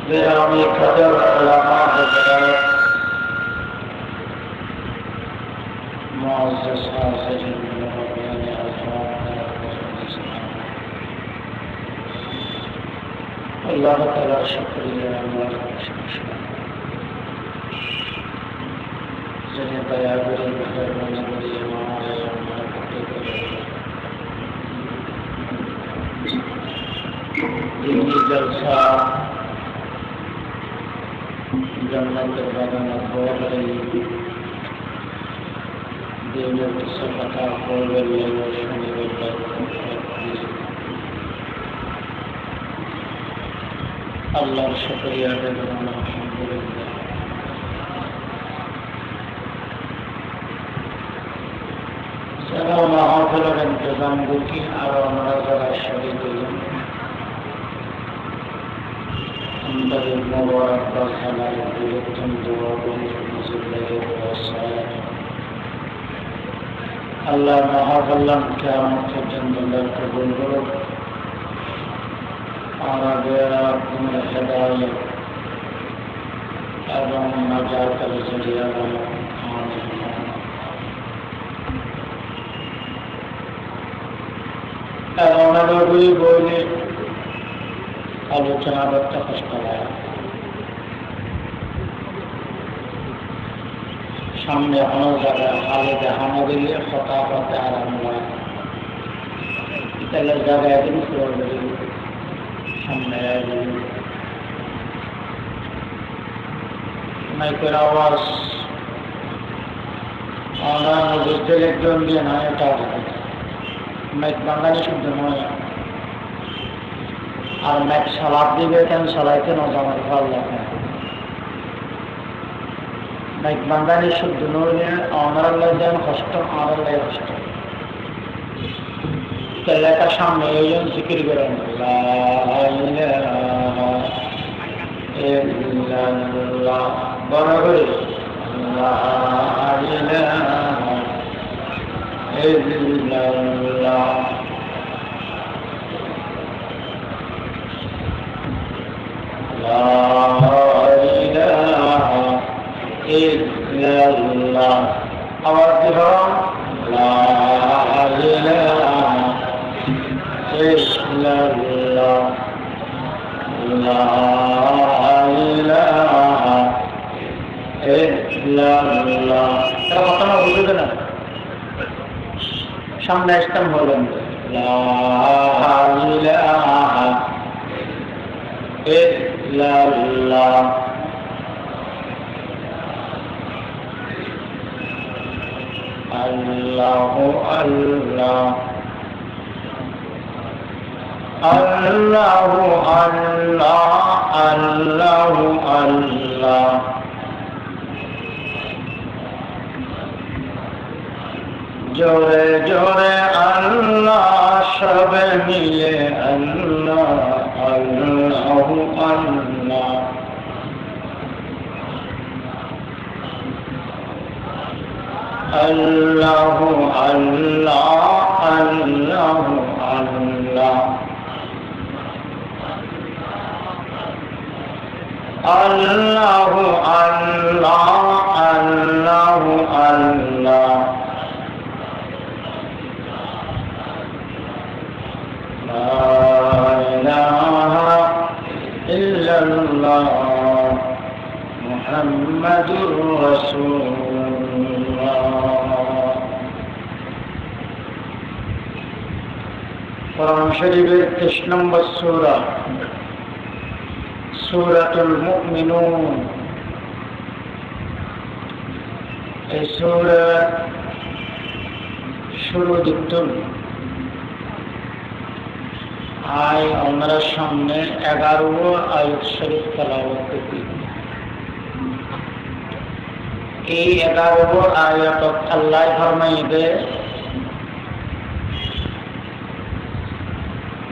গ্রামী কদর ওলামা হযরত মুআজ্জাজ হাজিরিন মুমিনিন আল্লাহ তাআলা শুকরিয়া যিনি দয়া করে মেহেরবানি করে আমাদের দিনী জলসা জান্নাতের বাগানে বলে দিনের কিছু কথা বলবেন শনিবার আল্লাহর শুকরিয়া দেবেন আলহামদুলিল্লাহ। যারা মাহফিলের ইন্তজাম দেখি আরো আমরা যারা শরীর হইলেন আমাদের মোবারক খানায় বিরোধন দোয়া আল্লাহ মহাকল্যাণ কেমন পর্যন্ত কবুল করুক। আমাদের হেদায়ত এবং নাজাতের জরিয়া বই বইলে আলোচনা করতে কষ্ট হয়। সামনে অনেক জায়গায় আলো দেখানো দিলে কথা করতে আরাম হয়। তাহলে জায়গায় দিন সামনে মাইকের আওয়াজ আমরা বুঝতে একজন দিয়ে না এটা মাইক বাঙালি শুদ্ধ নয়। আর মাইক সালাদ দিবে কেন সালাইতে নজামার ভালো লাগে মাইক বাঙালি শুদ্ধ নইলে আমার যেন কষ্ট আমার কষ্ট লেখা সামনে এইজন জিকির করেন বড় করে আবার কি হলাম কথা বুঝবে না সামনে আসতাম বলবেন আল্লাহ আল্লাহ আল্লাহ আল্লাহ আল্লাহ আল্লাহ জোরে জোরে আল্লাহ সবে মিলে আল্লাহ আল্লাহ আল্লাহ আল্লাহ আল্লাহ আল্লাহ আল্লাহ আল্লাহ আল্লাহ আল্লাহ আল্লাহ লা ইলাহা ইল্লাল্লাহ মুহাম্মাদুর রাসূলুল্লাহ। কোরআন শরীফের ৩০ নম্বর সূরা সূরাতুল মুমিনুন। এই সূরা শুরু দিকতুন আয় আমরা সামনে 11 আয়াত শরীফ তেলাওয়াত করি। এই 11 আয়াত আল্লাহ ফরমাইবে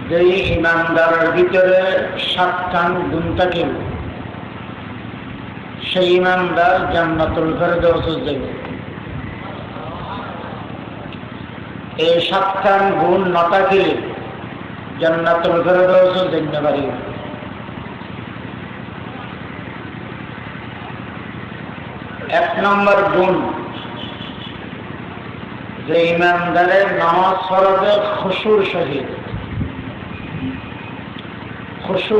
যে ইমানদারের ভিতরে 7টা গুণ থাকে সেই ইমানদার জান্নাতুল ফেরদাউসে যাবে। এই 7টা গুণ না থাকলে জান্নাতুল ফেরদাউসে যেতে পারে। এক নম্বর গুণ যে ইমানদারের নামাজ পড়বে খুশুর সহিত। খুশু,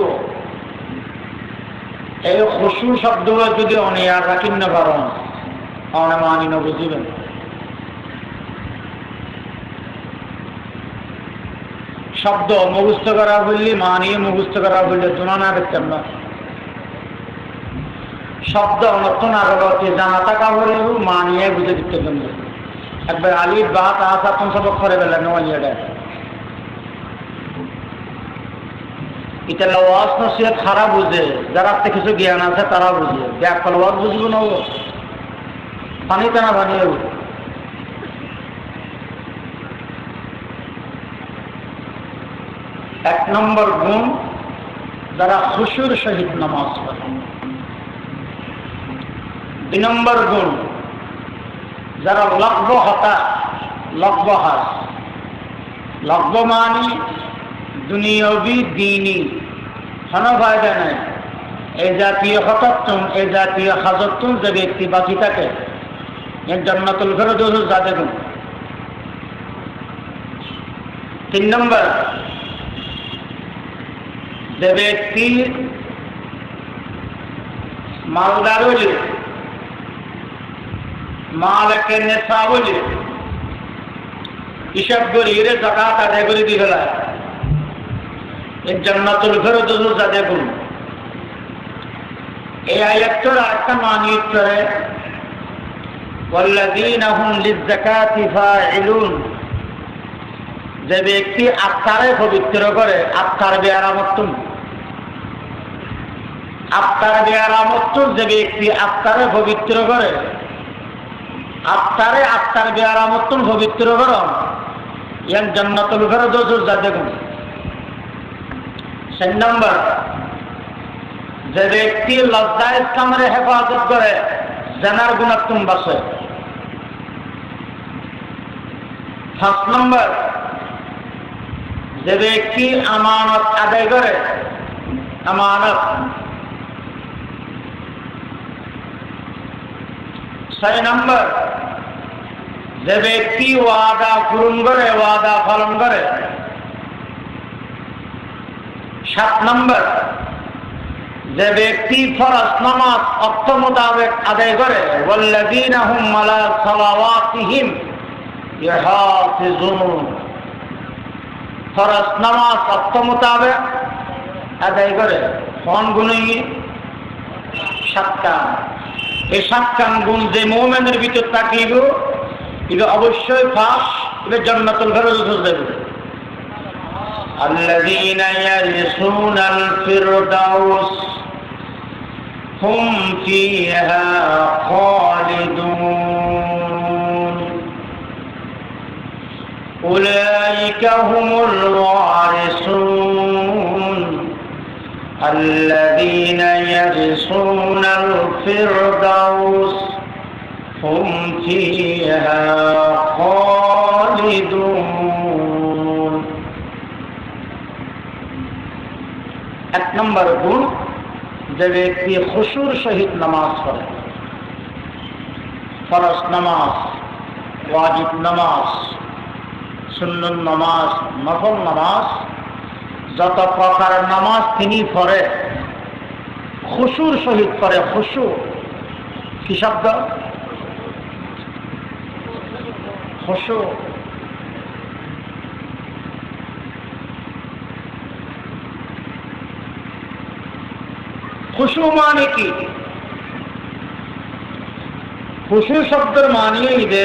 এই খুশু শব্দগুলো যদি অনিয়ার রাখিন না পারেন অনে মানি না বুঝিবেন। শব্দ মুখস্থ করা বললি মানিয়ে মুখস্থ করা বললে তুলনা দেখতাম না। শব্দ নতুন আগতে জানা থাকা হলেও মানিয়ে বুঝে দিতে পারবে। একবার আলিফ বা তা সাতন সবক করে বেলেন নয়াটা এটা ওয়াজ নসিহত খারাপ বুঝে, যারা কিছু জ্ঞান আছে তারা বুঝে। ব্যাকল ওয়াজ বুঝবো না, পানি টানা বানিয়ে। এক নম্বর গুণ যারা খুশুর সহিত নামাজ পড়ে। দুই নম্বর গুণ যারা লগ্ব হতা, লগ্ব হাস। লগ্ব মানি দুনিয়াবি দিনী কোনো ফায়দা নাই। এই জাতীয় হতাত্তম, এই জাতীয় হাজত্তম যে ব্যক্তি বাকি থাকে এর জান্নাতুল ফেরদৌস যাদের গুণ। তিন নম্বর যে ব্যক্তি মালদার হলে মালকে নেশা বলে হিসাব করে এর জাকাত আদায় করে দিয়ে ফেলা এর জান্নাতুল ফেরদৌস যাদের গুণ। এই আয়াতটার আরেকটা মানি করে ওয়াল্লাযীনা হুম লিয-যাকাতি ফাঈলুন, যে ব্যক্তি আত্মারে পবিত্র করে, আত্মার বেয়ারামত্তুন, আত্মার বেয়ারামত্তুন যে ব্যক্তি আত্মারে পবিত্র করে, আত্মারে আত্মার বেয়ারামত্তুন পবিত্র করো ইয়ান জান্নাতুল ফেরদৌস যাদের গুণ। 4 নম্বর যে ব্যক্তি লজ্জা ইসলামের হেফাজত করে জানার গুণাত্তম বাসে। 5 নম্বর যে ব্যক্তি আমানত আদায় করে, আমানত। 6 নম্বর যে ব্যক্তি ওয়াদা পূরণ করে, ওয়াদা পালন করে। 7 নম্বর যে ব্যক্তি ফরজ নামাজ অর্থ মোতাবেক আদায় করে, ওয়াল্লাযীনা হুম আলা সালাওয়াতিহিম ইহাফিজুন, ফরজ নামাজ অর্থ মোতাবেক আদায় করে। কোন গুণই? 7টা। এই 7টা গুণ যে মুমিনের ভিতর থাকিব এটা অবশ্যই ফাঁস, এটা জান্নাতুল ফেরদৌস যাবে। الذين يرثون الفردوس هم فيها خالدون أولئك هم الوارثون الذين يرثون الفردوس هم فيها خالدون। 1 নম্বর গুণ যে ব্যক্তি খুশুর সহিত নামাজ পড়ে, ফরজ নামাজ, ওয়াজিব নামাজ, সুন্নত নামাজ, নফল নামাজ, যত প্রকার নামাজ তিনি পড়ে খুশুর সহিত পড়ে। খুশু কি শব্দ? খুশু। খুশু মানে কি? খুশু শব্দের মানিয়ে যে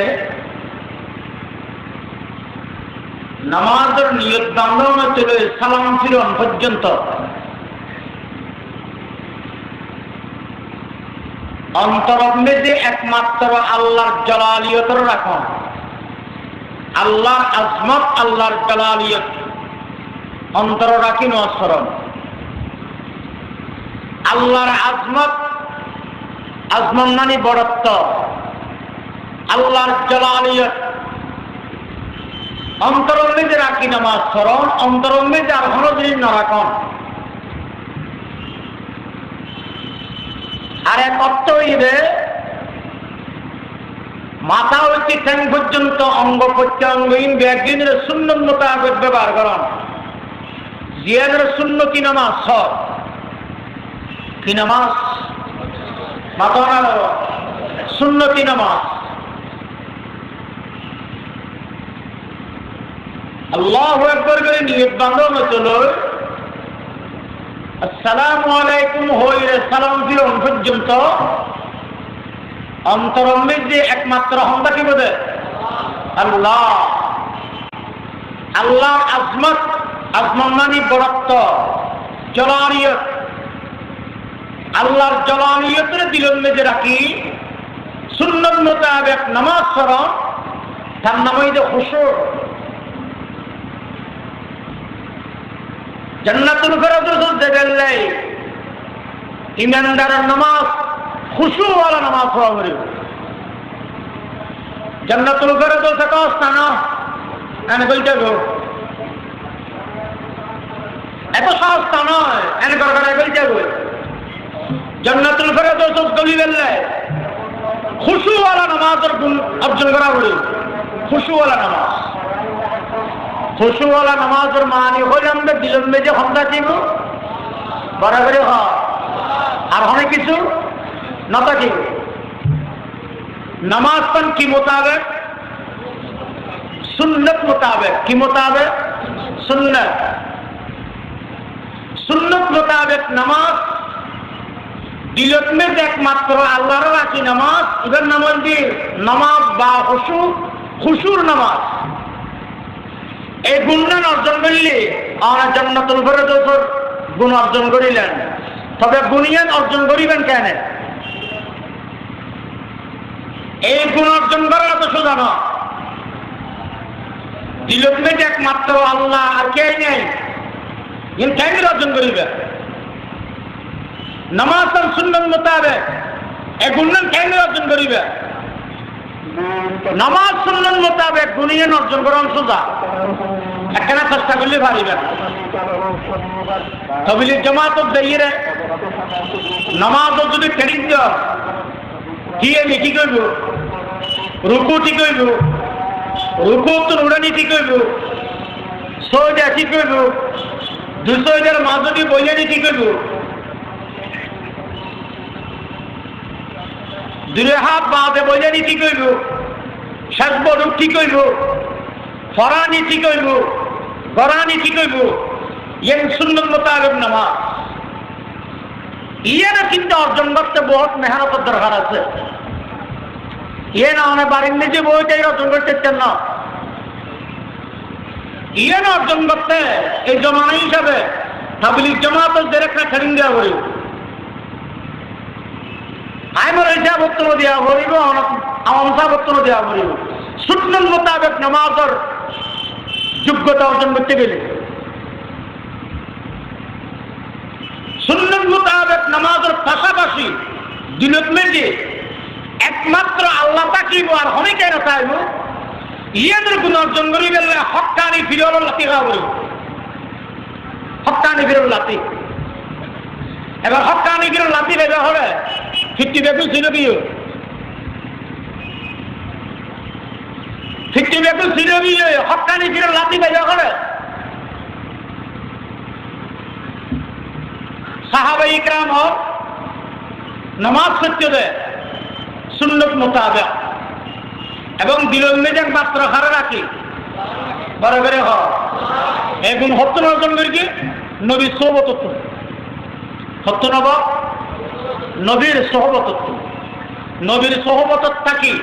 নামাজের নিয়ত বান্ধব ছিল সালাম ফিরন পর্যন্ত অন্তরঙ্গে যে একমাত্র আল্লাহর জালালিয়তের রাখন, আল্লাহর আজমত, আল্লাহর জালালিয়ত অন্তর রাখি নস্মরণ। আল্লাহর আজমত, আজমত মানে বড়ত্ব, আল্লাহর জালালিয়ত অন্তরঙ্গে যে রাখি নামাজ স্মরণ, অন্তরঙ্গে যে আর কোনো জিনিস না রাখন। আর এক অর্থ হইবে মাথা হইতে ঠ্যাং পর্যন্ত অঙ্গ প্রত্যঙ্গহীন ব্যাগিনের সুন্নত মোতাবেক ব্যবহার করেন। জিয়াদের সুন্নতি নামাজ সব কি নামাজ? মাথা সুন্নতি নামাজ। আল্লাহু আকবার করে নিয়ত বাঁধানো চলো। আসসালামু আলাইকুম হইলে সালাম ফিরন পর্যন্ত অন্তরঙ্গের যে একমাত্র হন্দা কি বোধে? আল্লাহ। আল্লাহর আজমত, আজমত মানে বড়ত্ব, জলানিয়ত। আল্লাহর জলানিয়তের দিলের মেজে রাখি সুন্নত মোতাবেক নামাজ পড়ন, তার নাম হইতে খুশু। জান্নাতুল ফেরদৌস দেখলে ইমানদারের নামাজ খুশুওয়ালা নামাজ পড়া করে। জান্নাতুল ফেরদৌস একটা স্থান এনে বলতে গো এত সহজ স্থান নয়, এনে করে বলতে গো জান্নাতুল ফেরদৌস গলি বেললে খুশুওয়ালা নামাজের গুণ অর্জন করা করে। খুশুওয়ালা নামাজ, খুশুওয়ালা নামাজের মানে হলে আমরা দিলের মেজে হন্দা চিনু বরাবরই হয় আর অনেক কিছু নতা কি নামাজ পান কি মোতাবেক? সুন্নত মোতাবেক। কি মোতাবেক? সুন্নত। সুন্নত মোতাবেক নামাজ দিলত মে একমাত্র আল্লাহর রাখি নামাজ। এবার নামাজ দিয়ে নামাজ বা খুশুর নামাজ। এই গুণগান অর্জন করলে আমরা জান্নাতুল ফেরদৌসের গুণ অর্জন করিলেন। তবে বুনিয়াদ অর্জন করিবেন কেন? এই গুণ অর্জন করা তো সোজা না। দিলত মে একমাত্র আল্লাহ আর কে নেই, কেন অর্জন করিবে? নামাজ আর সুন্নত মোতাবেক এই গুণগান কেন অর্জন করিবে? নামাজ সুন্নত মোতাবেক বুনিয়াদ অর্জন করা সোজা, একখানা চেষ্টা করলে পারিবেন। তবলিগ জামাত দেইরে নামাজ যদি ট্রেনিং দেওয়া কি আমি কি করব? রুকু ঠিক হইব, রুকু তো উড়ানি ঠিক হইব, সৌজা ঠিক হইব, 200 মাঝদি বইয়ানি ঠিক হইব, 2 হাত বাঁধে বইয়ানি ঠিক হইব, শেষ বড় ঠিক হইব, ফরানি ঠিক হইব, গরানি ঠিক হইব। ইয়ে সুন্নত মোতাবেক নামাজ। ইয়ের কিন্তু অর্জন করতে বহুত মেহনতের দরকার আছে। ইয়ে না অনেক বাড়ির নিজে বইটাই অর্জন করতে চান না। ইয়ে না অর্জন করতে এই জমানা হিসাবে তাবলিগ জামাতের একটা ট্রেনিং দেওয়া করিব। আমার হিসাব উত্তর দেওয়া করিব, আমার হিসাব উত্তর দেওয়া করিব। সুন্নত মোতাবেক নামাজের যোগ্যতা অর্জন করতে গেলে সুন্নত মোতাবেক নামাজের পাশাপাশি দিলত মেজে একমাত্র আল্লাহ তাকিব আর অনেকে না চাইব। ইয়েদের গুণ অর্জন করি গেলে হক্কানি ফিরল লাতি খাওয়া করিব। হক্কানি ফিরল লাতি। এবার হক্কানি ফিরল লাতি বেজা হবে 50 বেকুল ছিল কি 50 বেকুল ছিল কি হক্কানি ফিরল লাতি বেজা হবে। সাহাবায়ে ইকরাম হোক নামাজ সত্য দেয় সুন্নত মোতাবেক এবং দিলের মেজে মাত্র হারে রাখি বরাবরে হ এবং হত্য অর্জন করি কি নবীর সহবতত্ব হত্য নব নবীর সহবতত্ব নবীর সহবতত্ব থাকি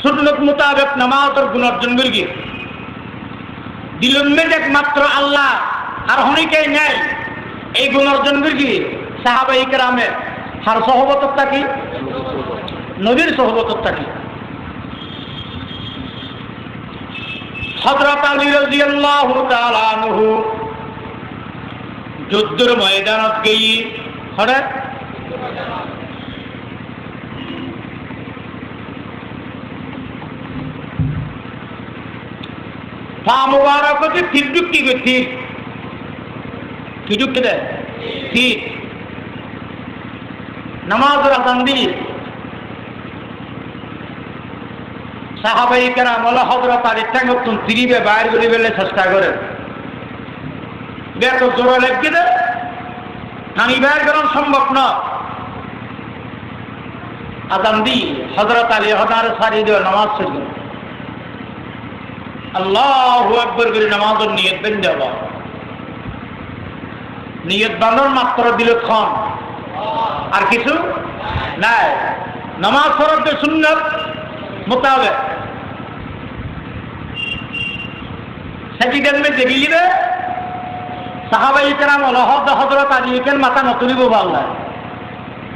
সুন্নত মোতাবেক নামাজের গুণ অর্জন করি কি দিলের মেজে মাত্র আল্লাহ আর অনেকেই নেই এই গুণ অর্জন করি সাহাবায়ে ইকরামের আর সহবতত্ব থাকি নবীর সহবতত্ব থাকি। হযরত আলী রাদিয়াল্লাহু তাআলা আনহু যুদ্ধের ময়দানত গিয়ে হঠাৎ পা মুবারক হচ্ছে তীর ঢুকি গেছি কি ঢুকতে দেয় তীর নামাজের আজান দিয়ে সাহাবাই কেরাম হলো হযরত আলী ঠ্যাঙ্গতুন তিরিবে বাইর করে বেলে চেষ্টা করে এত জোরে লেগে দে টানি বাইর করানো সম্ভব না আজান দি হযরত আলী হদার সারি দিয়ে নামাজ পড়ল আল্লাহু আকবার করে নামাজের নিয়ত বেঁধে দেওয়া নিয়ত বাঁধার মাত্র দিল খান আর কিছু নাই নামাজ পড়তে সুন্নাত মোতাবেক সেটিদের মধ্যে গিয়ে সাহাবাই কেরাম হযরত আলী কেন মাথা নতুনিব ভাল্লা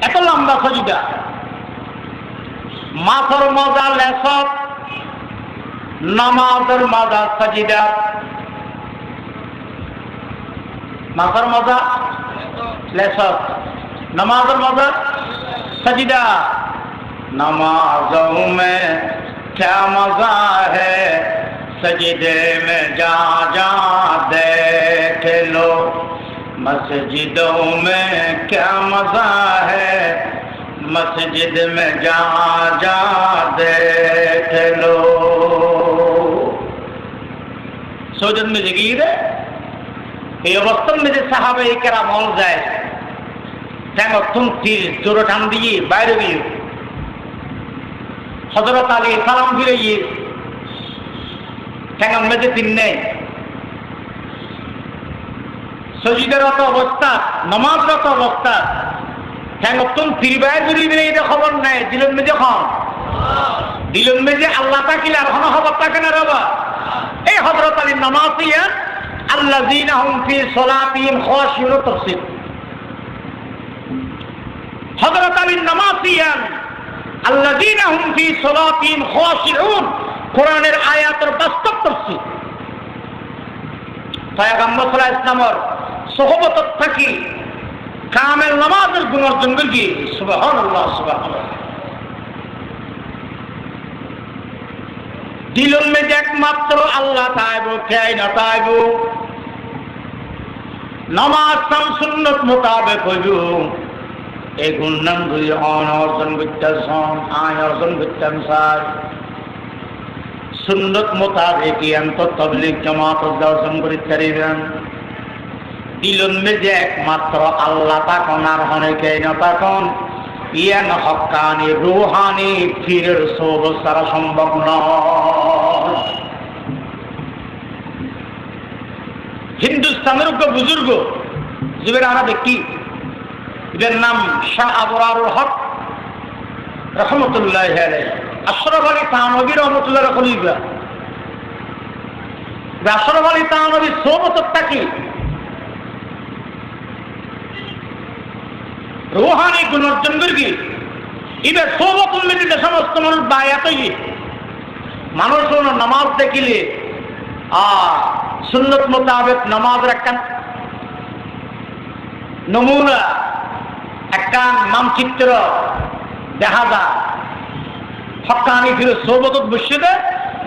এত লম্বা সজিদা মাথার মজা লেসত নামাজের মজা সজিদা মাথার মজা লেসত नमाज़र मज़ा सजदा नमाज़ों में क्या मज़ा है सजदे में जा जा देख लो मस्जिदों में क्या मज़ा है मस्जिद में जा जा देख लो सोजन में जगीर ये अवस्था में जो साहबे केराम मौल जाए ঠ্যাঙ্গ তুমতির জোরে টান দিয়ে বাইরে গিয়ে হযরত আলী সালাম ফিরে গিয়ে ঠ্যাঙ্গের মেঝে তিন নেই সজিদারত অবস্থা নমাজরত অবস্থা ঠ্যাঙ্গ তুম ফিরি বাইরে বেরিয়ে এটা খবর নাই দিলেন মেঝে খান দিলেন মেঝে আল্লাহ তাকিলে আর কোনো খবর থাকে না রবা এই হযরত আলীর নামাজ দিয়া আল্লাযীনা হুম ফি সলাতিহিম খাশিউন তাফসীর হযরত আলীর নামাজিয়ান আল্লাযীনা হুম ফি সলাতিহিম খাশিউন কোরআনের আয়াতের বাস্তব তাফসীর পয়গম্বর সাল্লাল্লাহু আলাইহি ওয়াসাল্লামের সোহবত থাকি কামেল নামাজের গুণ অর্জন করি সুবহানাল্লাহ সুবহানাল্লাহ দিলের মধ্যে একমাত্র আল্লাহ তাইবো কেই না তাইবো নামাজ সাম সুন্নত মোতাবেক হইব এই গুণনাম দুই অর্জন করতেছেন আয় অর্জন করতেন স্যার সুন্নত মোতাবেক অন্ত তবলিগ জামাত অর্জন করতে পারিবেন দিলের মধ্যে একমাত্র আল্লাহ তাকন আর অনেকে না তাকন ইয়ান হক্কানি রুহানি ফিরের সব সারা সম্ভব নয় হিন্দুস্তানের বুজুর্গ যেবার আমরা দেখি এদের নাম শাহ আবরারুল হক রহমতুল্লাহ আলাইহি আশরাফ আলী থানভী রহমতুল্লাহ খলিফা আশরাফ আলী থানভী সোবতটা কি রুহানি গুণ অর্জন করি এবার সোবতুল মিলিতে সমস্ত মানুষ বায়াত হইয়ে মানুষ নামাজ দেখিলে সুন্নত মোতাবেক নামাজের একটা নমুনা একটা মানচিত্র দেখা যায় হক্কানি ফিরে সোবতত বসিয়ে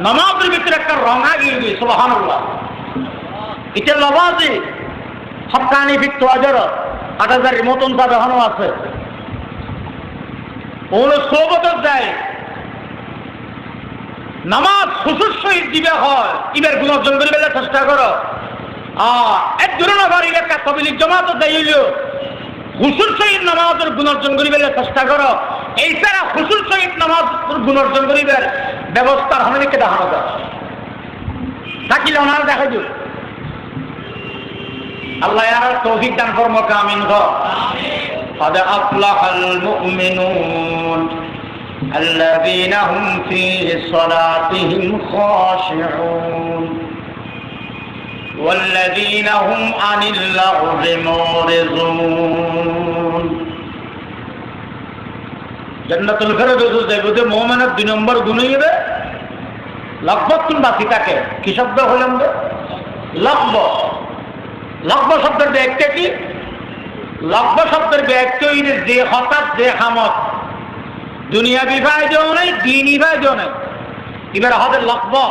নামাজের ভিতরে একটা রঙা গিয়ে গিয়ে সুবহানাল্লাহ এটা নামাজে হক্কানি ফিরত আজর ৮,০০০ মতন তার এখনো আছে ওগুলো সোবতত যায় নামাজ খুশুর সহিত দিবে হয় ইবের গুণ অর্জন করে বেলা চেষ্টা করো এক দুরনগর এলাকা তবলিগ জামাত দেইল খুশুর সহিত নামাজের গুণ অর্জন করে বেলা চেষ্টা করো এই ছাড়া খুশুর সহিত নামাজের গুণ অর্জন করিবার ব্যবস্থার হমেকে দেখানো যায় থাকিলে ওনারা দেখা দিও আল্লাহ আর তৌফিক দান ফরমাক আমিন গো قد أفلح المؤمنون الذين هم في صلاتهم خاشعون والذين هم عن اللغو معرضون জান্নাতুল ফেরদৌস যাইবতে মুমিনের 2 নম্বর গুণ হইবে লক্ষ্যতুন বাকি থাকে কি শব্দ হলাম গো লক্ষ্য শব্দের ব্যাখ্যা কি লক্ষ্য শব্দের ব্যাখ্যা হইলে যে হঠাৎ যে হামত দুনিয়া বিভাজন নাই দিন বিভাজন নাই এবার হবে লক্ষ্য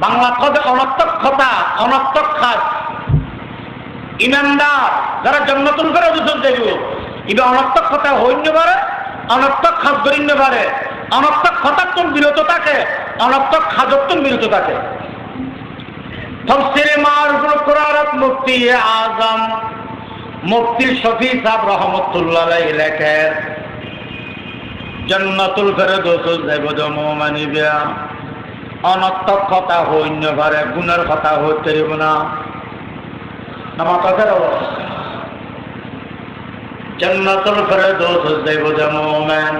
বাংলা কথা অনর্থকতা অনর্থক খাস ইমানদার যারা জান্নাতুল ফেরদৌস যাইব এবার অনর্থক কথা হইতে পারে অনর্থক খাস করিতে পারে অনর্থক কথাত্তম বিরত থাকে, অনর্থক খাজত্তম বিরত থাকে। তফসিরে মারুফুল কুরআন মুফতি আজম মুফতি শফি সাহেব রহমতুল্লাহ আলাইহি লেখেন, জান্নাতুল ফেরদৌস যাইব জমমানি বিয়া অনর্থক কথা হইন্য পারে, গুণের কথা হইতে দিব না। আমার কথা জান্নাতুল ফেরদৌস যাইব জমমান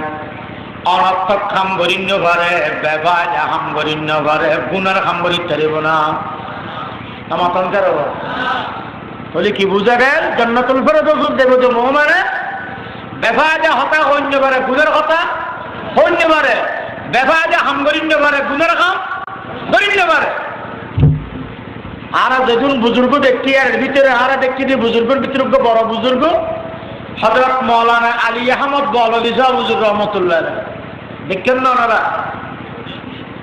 অনর্থক খাম গরিন্য পারে, ব্যবাজ হাম গরিন্য পারে, গুণের খাম গরিতে দিব না। আমার কথা বলি কি বুঝা গেল? জান্নাতুল ফেরদৌস যাইব জমমানে বেফাজা হতা হইন্য পারে, গুণের কথা হইন্য পারে, বেফাজা হাম গরিন্য পারে, গুণের খাম গরিন্য পারে। আর যেদিন বুজুর্গ দেখছি আর ভিতরে আর দেখছি যে বুজুর্গের ভিতরে বড় বুজুর্গ হযরত মাওলানা আলী আহমদ বলদি সাহেব হুজুর রহমতুল্লাহ দেখেন না ওনারা,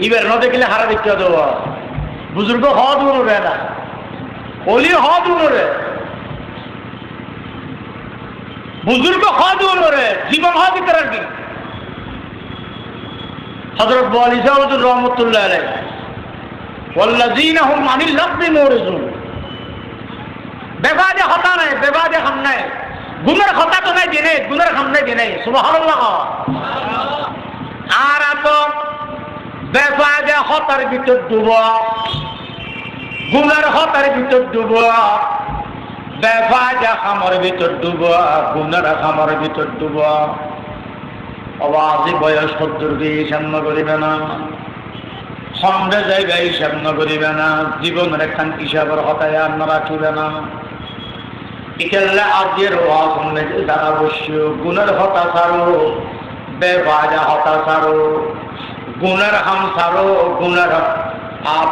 এবার না দেখলে হারা দেখতে দেব বুজুর্গ হদ উনরে না অলি হদ উনরে বুজুর্গ হদ উনরে জীবন হদ করার কি হযরত বলদি সাহেব হুজুর রহমতুল্লাহ আলাইহি ওয়াল্লাযীনা হুম আনিল লাগবি মুরিজুন। বেবাদে হতা নাই, বেবাদে খাম নাই, গুণের কথা তো নাই দিনে, গুণের খাম নাই দিনে। সুবহানাল্লাহ। আর তো বেবাদে হতার ভিতর ডুব, গুণের হতার ভিতর ডুব, বেবাদে খামর ভিতর ডুব, গুণের খামর ভিতর ডুব। অবাজি বয়স সত্তরকে সামনে করিবে না, সন্ধ্যে জায়গায় হিসাব ন করিবে না, জীবনের একখান হিসাবের হতায় আর না রাখিবে না। ইকেল্লা আজের হওয়া শুনলে যারা অবশ্য গুণের হতা ছাড়ো, বেবাজা হতা ছাড়ো, গুণের হাম ছাড়ো, গুণের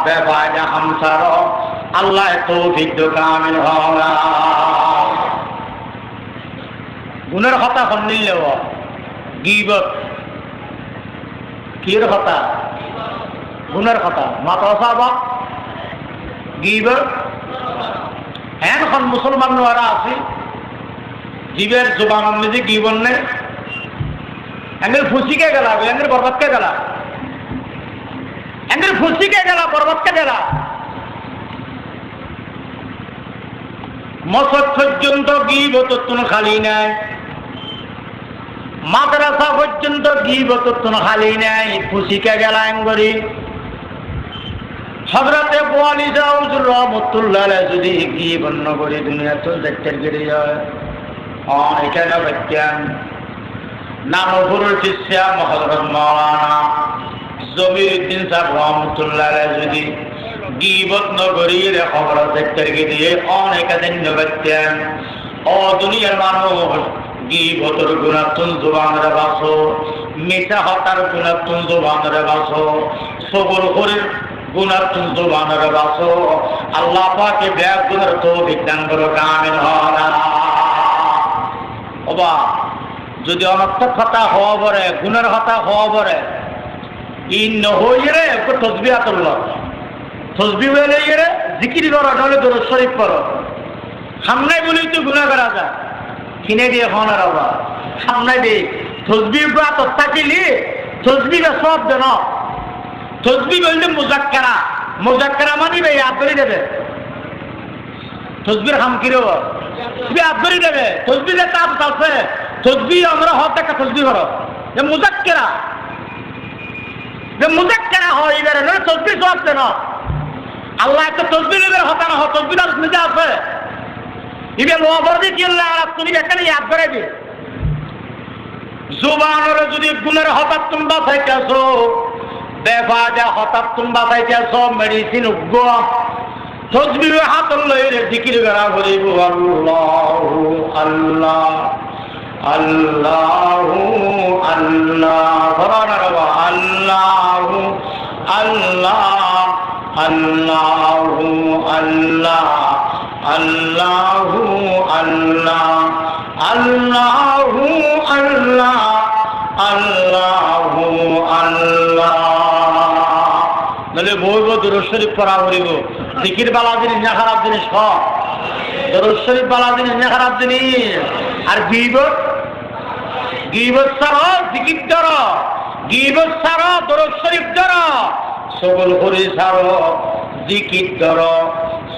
বেবাজা হাম ছাড়ো। আল্লাহ তৌফিক কামিল হওয়া গুণের হতা শুনলেও গীবত কির হতা, গুণের কথা মাতা সাবা গিবর এখন মুসলমান নোয়ারা আছে জীবের জবান নিজে গিবন নেই, এঙ্গের ফুসিকে গেলা, এঙ্গের বরবাদকে গেলা, এঙ্গের ফুসিকে গেলা, বরবাদকে গেলা। মসক পর্যন্ত গিবতন খালি নাই, মাদ্রাসা পর্যন্ত গিবতন খালি নাই, ফুসিকে গেলা এঙ্গরি। হযরতে বলি হুজুর রহমতুল্লাহ আলাইহি যদি কি বর্ণ করে দুনিয়া তো দেখতে গিয়ে যায় এখানে বিজ্ঞান নামপুরের শিষ্যা হযরত মাওলানা জমিরউদ্দিন সাহেব রহমতুল্লাহ আলাইহি যদি গীবত নগরীর খবর দেখতে গিয়ে অনেক দিন বিজ্ঞান ও দুনিয়ার মানুষ গীবতের গুণাতুন জবানের বাসো, মিঠা হতার গুণাতুন জবানের বাসো, সবর করে গুণাতুন জবানের বাসো। আল্লাহ পাকে ব্যাগ গুণের তৌফিক দান করো কামিল হওয়া। ওবা যদি অনর্থক কথা হওয়া পরে, গুণের কথা হওয়া পরে ই নহইরে একটু তসবিহ তুলল, তসবিহ হইলে ইয়ে জিকির করো, নাহলে দরুদ শরীফ পড়ো। সামনে বলেই তো গুণা করা যায়, কিনে দিয়ে হওয়ার বাবা সামনে দিয়ে তসবিহ তো থাকিলি তসবিহ সব দেন। তসবিহ বললে মুজাক্কারা, মুজাক্কারা মানি ভাই আদরি দেবে, তসবির হাম কিরে তুমি আদরি দেবে। তসবিহে তাপ আছে, তসবিহ আমরা হক একটা তসবিহ করো, যে মুজাক্কারা, যে মুজাক্কারা হয় এবারে না তসবিহ সব দেন। আল্লাহ একটা তসবিহ এবার হতা না হয়, তসবিহ আর নিজে আছে এবার লোবর দিয়ে কি আল্লাহ আর তুমি এখানে ইয়াদ করে দি জুবানের যদি গুণের হঠাৎ তুমি বাঁচাইতেছ, বেফাজা হঠাৎ তুমি বাঁচাইতেছ, মেডিসিন উগ্র তসবিহ হাত লইলে জিকির করা বলিব আল্লাহু আল্লাহ আল্লাহু আল্লাহ আল্লাহু আল্লাহ আল্লাহু আল্লাহ আল্লাহু আল্লাহ আল্লাহু আল্লাহ আল্লাহু আল্লাহ। নাহলে বইব দরুদ শরীফ পড়া করিব। জিকির বালা জিনিস না খারাপ জিনিস, দরুদ শরীফ বালা জিনিস না খারাপ জিনিস। আর গীবত, গীবত ছাড়ো, জিকির ধরো, গীবত ছাড়ো, দরুদ শরীফ ধরো, সবল করে ছাড়ো, জিকির ধরো,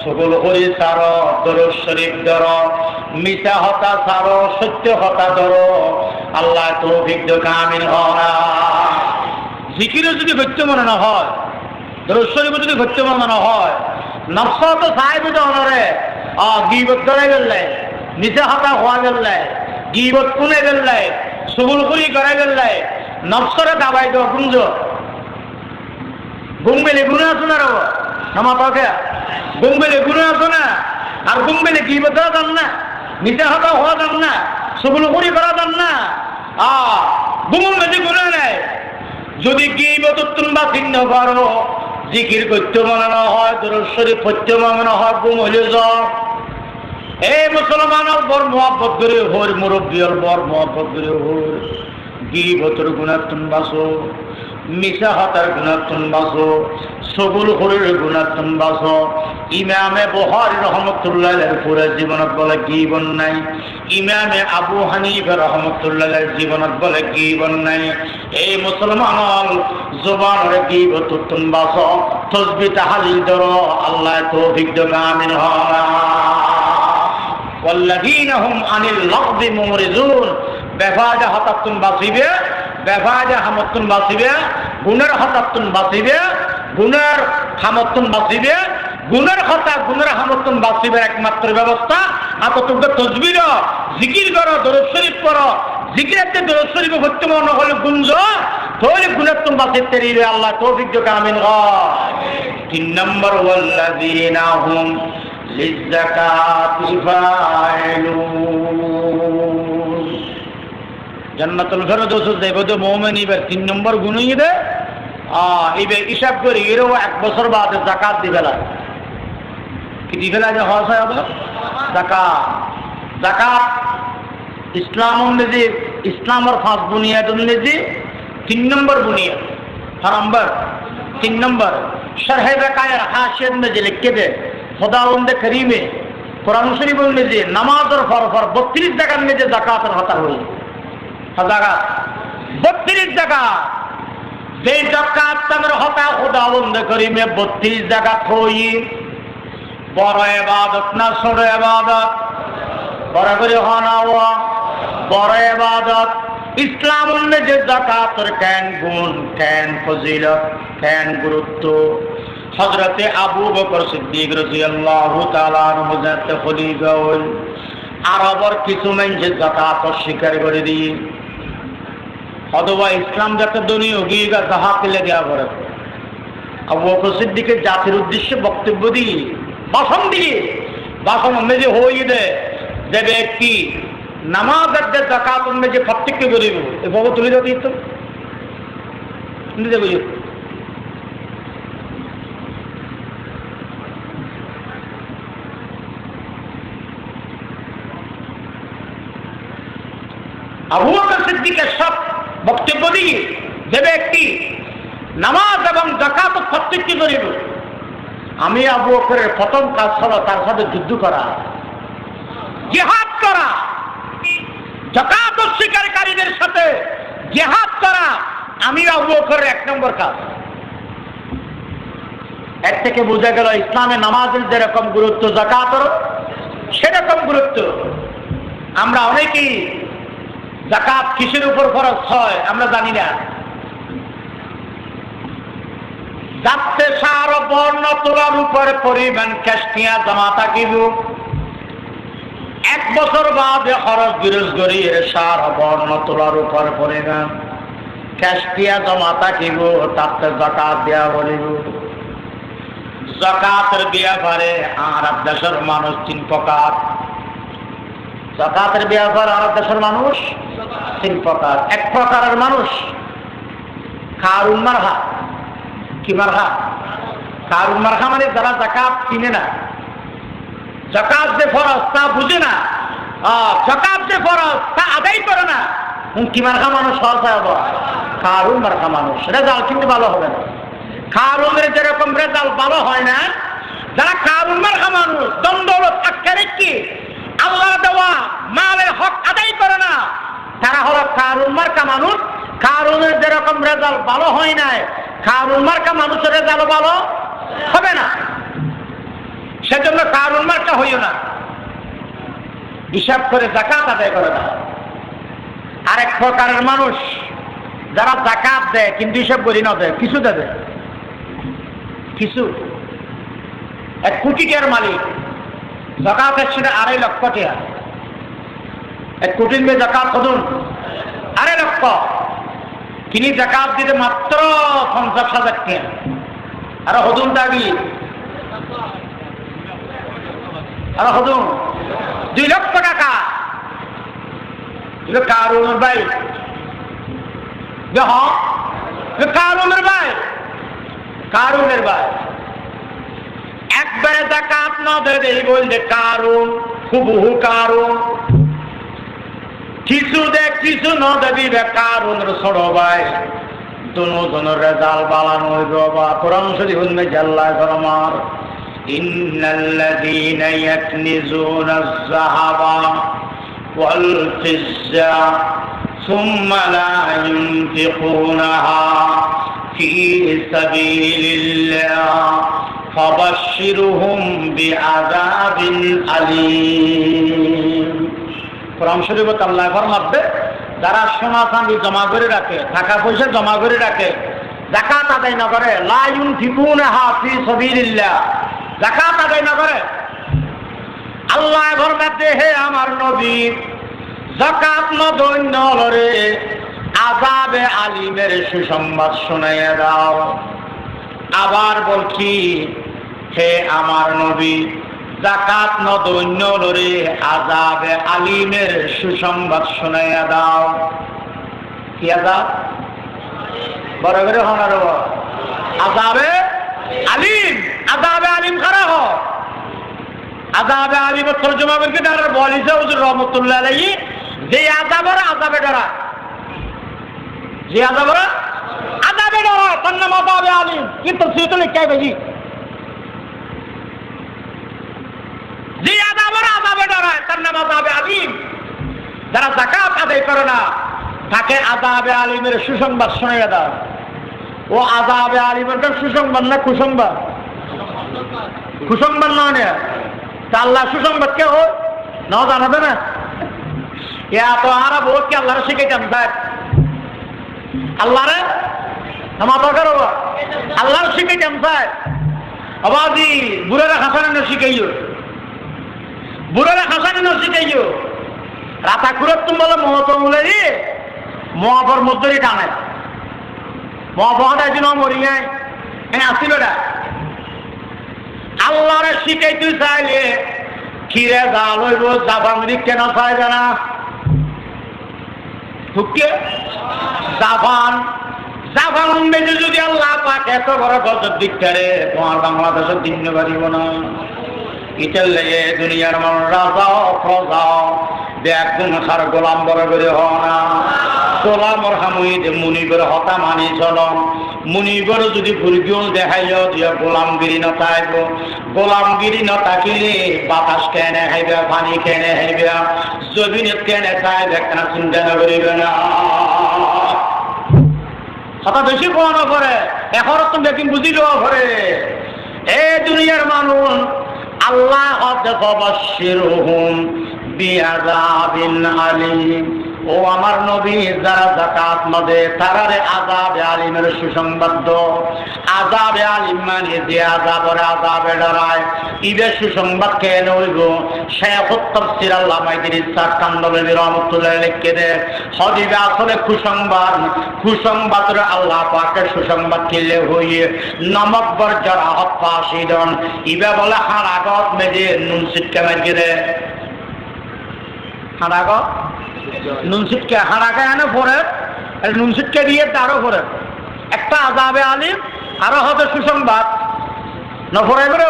সবল করে ছাড়ো, দরুদ শরীফ ধরো, মিথ্যা কথা ছাড়ো, সত্য কথা ধরো। আল্লাহ তৌফিক দাও, আমিন। জিকিরও যদি সত্য মনে না হয়, দরুদ শরীফও যদি সত্য মনে না হয়, নফস তো সাহেব অনরে গীবত ধরে গেলে, মিথ্যা কথা হওয়া গেলে, গীবত কোনে গেলে, সবল করি করে গেলে, নফসরে দাবাই দেওয়া গুঞ্জ গুমবেলে গুণে আসো না রব আমার পাখে, গুমবেলে গুণে আসো না, আর গুমবেলে গীবত ধরা যান না, মিথ্যা কথা হওয়া যান না, সবল করি করা যান না, গুমন বেশি গুণে নেয়। যদি গীবত তোমরা চিহ্ন করো, জিকির করতে মনে না হয়, দরুদ শরীফ পড়তে মনে হয়, গুম হইলে যাও। এই মুসলমানের বড় মহব্বত করে হর, মুরব্বীর বড় মহব্বত করে হর। গীবতের গুনাহ তুমি বাঁচো, মিশা হাতার গুনাহ তুমি বাঁচো, সবুল হরের গুনাহ তুমি বাঁচো। ইমামে বুখারী রাহমাতুল্লাহ আলাইহির পুরা জীবনত বলে গীবত নাই, ইমামে আবু হানিফা রাহমাতুল্লাহ আলাইহির জীবনত বলে গীবত নাই। এই মুসলমান জবানের গীবত তুমি বাঁচো, তাসবিহ তাহলিল ধরো, আল্লাহ তৌফিক দাও, আমিন। ওয়াল্লাযীনা হুম আনিল লাগবি মুরিজুন, বেফাজা হাতাতুন বাসিবে, বেফাজা হামাতুন বাসিবে, গুনার হাতাতুন বাসিবে, গুনার হামাতুন বাসিবে, গুনার হতা গুনার হামাতুন বাসিবের একমাত্র ব্যবস্থা আততুকে তাসবিহ জিকির করো, দরুদ শরীফ পড়ো। জিকিরাতে দরুদ শরীফ হতে মনে হলে গুঞ্জ তাহলে গুনার তুমি বাঁচিতে রিবে, আল্লাহ তৌফিক দাও, আমিন। 3 নম্বর ওয়াল্লাযীনা হুম লিযাকাতি ফাইলুন, জান্নাতুল ফেরদৌস যাইবো তো মুমিন। এবার 3 নম্বর গুণই দে এবার হিসাব করি, এরও 1 বছর বাদে যাকাত দিবে লাগে। কি দিবে লাগে? হয় আবার যাকাত। যাকাত ইসলাম অনুযায়ী, ইসলামের 5 বুনিয়াদ অনুযায়ী 3 নম্বর বুনিয়াদ। নম্বর 3 নম্বর শরহে বাকায়ের হাশিয়াত में যে লিখে দে खुदावंद करीमे कुरान शरीफ में जे नमाज और फर 32 जगह में जे जाकात हता हुई जाकात 32 जगह जे जाकात तमर हता खुदावंद करीमे 32 जगह होई। बड़ इबादत ना छोड़ इबादत, बड़ करे खाना हुआ बड़ इबादत। इस्लाम में जे जाकात और कैन गुण, कैन फजीलत, कैन गुरुत्व। हजरते আবু বকর সিদ্দিক রাদিয়াল্লাহু তাআলা আনহু যাতে খলিফা হল, আরবের কিছু মানুষ যাকাত অস্বীকার করে দিয়ে অথবা ইসলাম যাতে দুনিয়া গিয়েগা জাহাতে লেগে পড়ে। আবু বকর সিদ্দিকের জাতির উদ্দেশ্যে বক্তব্য দিয়ে ভাষণ মেজে হয়ে দে যে ব্যক্তি নামাজ আর যাকাত মেজে প্রত্যেককে করিব এভাবে তুলে দিত নিজে বুঝি। আবু বকর সিদ্দিকের সব বক্তব্য দিয়ে যে ব্যক্তি নামাজ এবং যাকাত প্রত্যেকটি করিব, আমি আবু বকরের প্রথম কাজ হলো তার সাথে যুদ্ধ করা, জিহাদ করা। যাকাত অস্বীকারীদের সাথে জিহাদ করা আমি আবু বকরের 1 নম্বর কাজ। এর থেকে বোঝা গেল ইসলামে নামাজের যেরকম গুরুত্ব যাকাতের সেরকম গুরুত্ব। আমরা অনেকেই যাকাত কিসের উপর খরচ হয় আমরা জানি না। যাতে সার বর্ণ তোলার উপরে পরিমাণ ক্যাশটিয়া জমা থাকিব, 1 বছর বাদে খরচ বিরোজ করি সার বর্ণ তোলার উপর পরিমাণ ক্যাশটিয়া জমা থাকিব, তাতে যাকাত দেওয়া বলিব। যাকাতের ব্যাপারে আরব দেশের মানুষ 3 প্রকার। যাকাতের ব্যাপারে আরব দেশের মানুষ 3 প্রকার। 1 প্রকারের মানুষ কারুন মারহা। কি মারহা? কারুন মারহা মানে যারা যাকাত কিনে না, যাকাত যে ফরজ তা বুঝে না, যাকাত যে ফরজ তা আদায় করে না, কি মারহা মানুষ হওয়া কারুন মারহা মানুষ। রেজাল্ট কিন্তু ভালো হবে না। কারুনের যেরকম রেজাল্ট ভালো হয় না, যারা কারুন মারহা মানুষ দণ্ডলত আটকে রেখে আল্লাহ দেওয়া মালের হক আদায় করে না, তারা হলো কারুন মার্কা মানুষ। কারুনের যেরকম রেজাল্ট ভালো হয় নাই, কারুন মার্কা মানুষের রেজাল্ট ভালো হবে না। সেজন্য কারুন মার্কা হইও না, হিসাব করে যাকাত আদায় করে দাও। আরেক প্রকারের মানুষ যারা যাকাত দেয় কিন্তু হিসাব করি না দেয়, কিছু দেবে, কিছু 1 কোটি টাকার মালিক, যাকাত আসছে 2.5 লক্ষ টাকা। 1 কোটির মেয়ে যাকাত হদুন 2.5 লক্ষ, তিনি যাকাত দিতে মাত্র 50,000 টাকা, আর হদুন দাবি আর হদুন 2 লক্ষ টাকা। কারুনের ভাই, কারুনের ভাই, কারুনের ভাই একবারে যাকাত না দেয় বললে কারুন, হুবহু কারুন। কিছু দেখ কিছু না দিবে কারুনের ছোট ভাই, দুজনের রেজাল্ট বালানো হইব। বা কোরআন শরীফ হইবে আল্লাহ ফরমান, ইন্নাল্লাযীনা ইয়াকনিজুনা আয-যাহাবা ওয়াল ফিজ্জা সুম্মা লা ইউনফিকুনাহা ফি সাবিলিল্লাহ ফাবাশশিরহুম বিআযাবিন আলীম। কোরআন শরীফে আল্লাহ ফরমাবে, যারা সোনা চাঁদি জমা করে রাখে, টাকা পয়সা জমা করে রাখে, যাকাত আদায় না করে, লা ইউনফিকুনাহা ফি সাবিলিল্লাহ, যাকাত আদায় না করে, আল্লাহ ফরমাতে, হে আমার নবী, যাকাত না দৈন্য লরে আযাবে আলিমের সুসংবাদ শোনাইয়া দাও। আবার বলছি, হে আমার নবী, যাকাত না দৈন্য লরে আযাবে আলিমের সুসংবাদ শোনাইয়া দাও। কি আযাব? বড় করে হনার আযাবে আলিম, আযাবে আলিম কারা হয়? আযাবে আলিমের তরজমা করকে তারা বলিছে হুজুর রহমাতুল্লাহ আলাইহি, যে আযাবের আযাবে ডরা, যে আযাবের আযাবে ডরা, তার নাম আযাবে আলিম। কি তফসীর লিখাই বেজি, যে আযাবের আযাবে ডরা তার নাম আযাবে আলিম। যারা যাকাত আদায় করে না তাকে আযাবে আলিমের সুসংবাদ শোনাইয়া দাও। ও আযাবে আলিমের সুসংবাদ না কুসংবাদ? কুসংবাদ নয়, আল্লাহ সুসংবাদ কে হয় না জানাবে না? এত আরা বহুত কি আল্লাহরে শিখাইতাম স্যার, আল্লাহরে আল্লাহর শিখাইতাম স্যার। আবাদি বুড়ারা হাসানে না শিখাইও, বুড়ারা হাসানে না শিখাইও। রাতা কুরত তুমি বলো মহতমুলে মহাবর মধ্যে টানে মহাবহাটা দিন মরিয়ে হ্যাঁ আসি বেটা। আল্লাহরে শিখাইতে চাইলে খিরে জাল হইব, জাফাঙ্গি কেন চাইবে না? ঢুকে জাফান জাফান বেঁচে যদি আল্লাহ পাক এত বড় গজব দিকটারে, তোমার বাংলাদেশের দিন পারিব না। ইটার লেগে দুনিয়ার মানুষ রাজা প্রজা একজন সার গোলাম বড় করে হও না। গোলামর হামুইদ মুনিবের হতা মানি চল, মুনিবের যদি ভুলগিও দেখাইও যে গোলামগিরি নথাইব, গোলামগিরি নথাকিলে বাতাস কেনে খাইবে, পানি কেনে খাইবে, জমিনে কেনে খাইবে, কেনা চিন্তা করিবে না। কথা বেশি কোয়ানো করে এখন তুমি একদিন বুঝিলেও করে। এ দুনিয়ার মানুষ আল্লাহ ফাবাশশিরহুম বিআযাবিন আলীম। ও আমার নবী, যারা যাকাত না দেয় তারারে আযাবে আলিমের সুসংবাদ দাও। আযাবে আলিম মানে যে আযাবের আযাবে ডরায়, ইবে সুসংবাদ কেন হইব? শায়খুত তাফসীর আল্লামা ইদ্রিস কান্দবলী রহমাতুল্লাহ লিখে দেয়, হদিবে আসলে কুসংবাদ, কুসংবাদের আল্লাহ পাকের সুসংবাদ কিলে হইয়ে নমক বর্জরা হফাসিদন, ইবে বলে হারাগত মেজে নুন সিটকে মারিয়ে দেয়। হারাগত নুন সিটকে হারাকে এনে পরে নুন সিটকে দিয়ে তারও পরে একটা আযাবে আলিম আরো হবে সুসংবাদ নফরে করে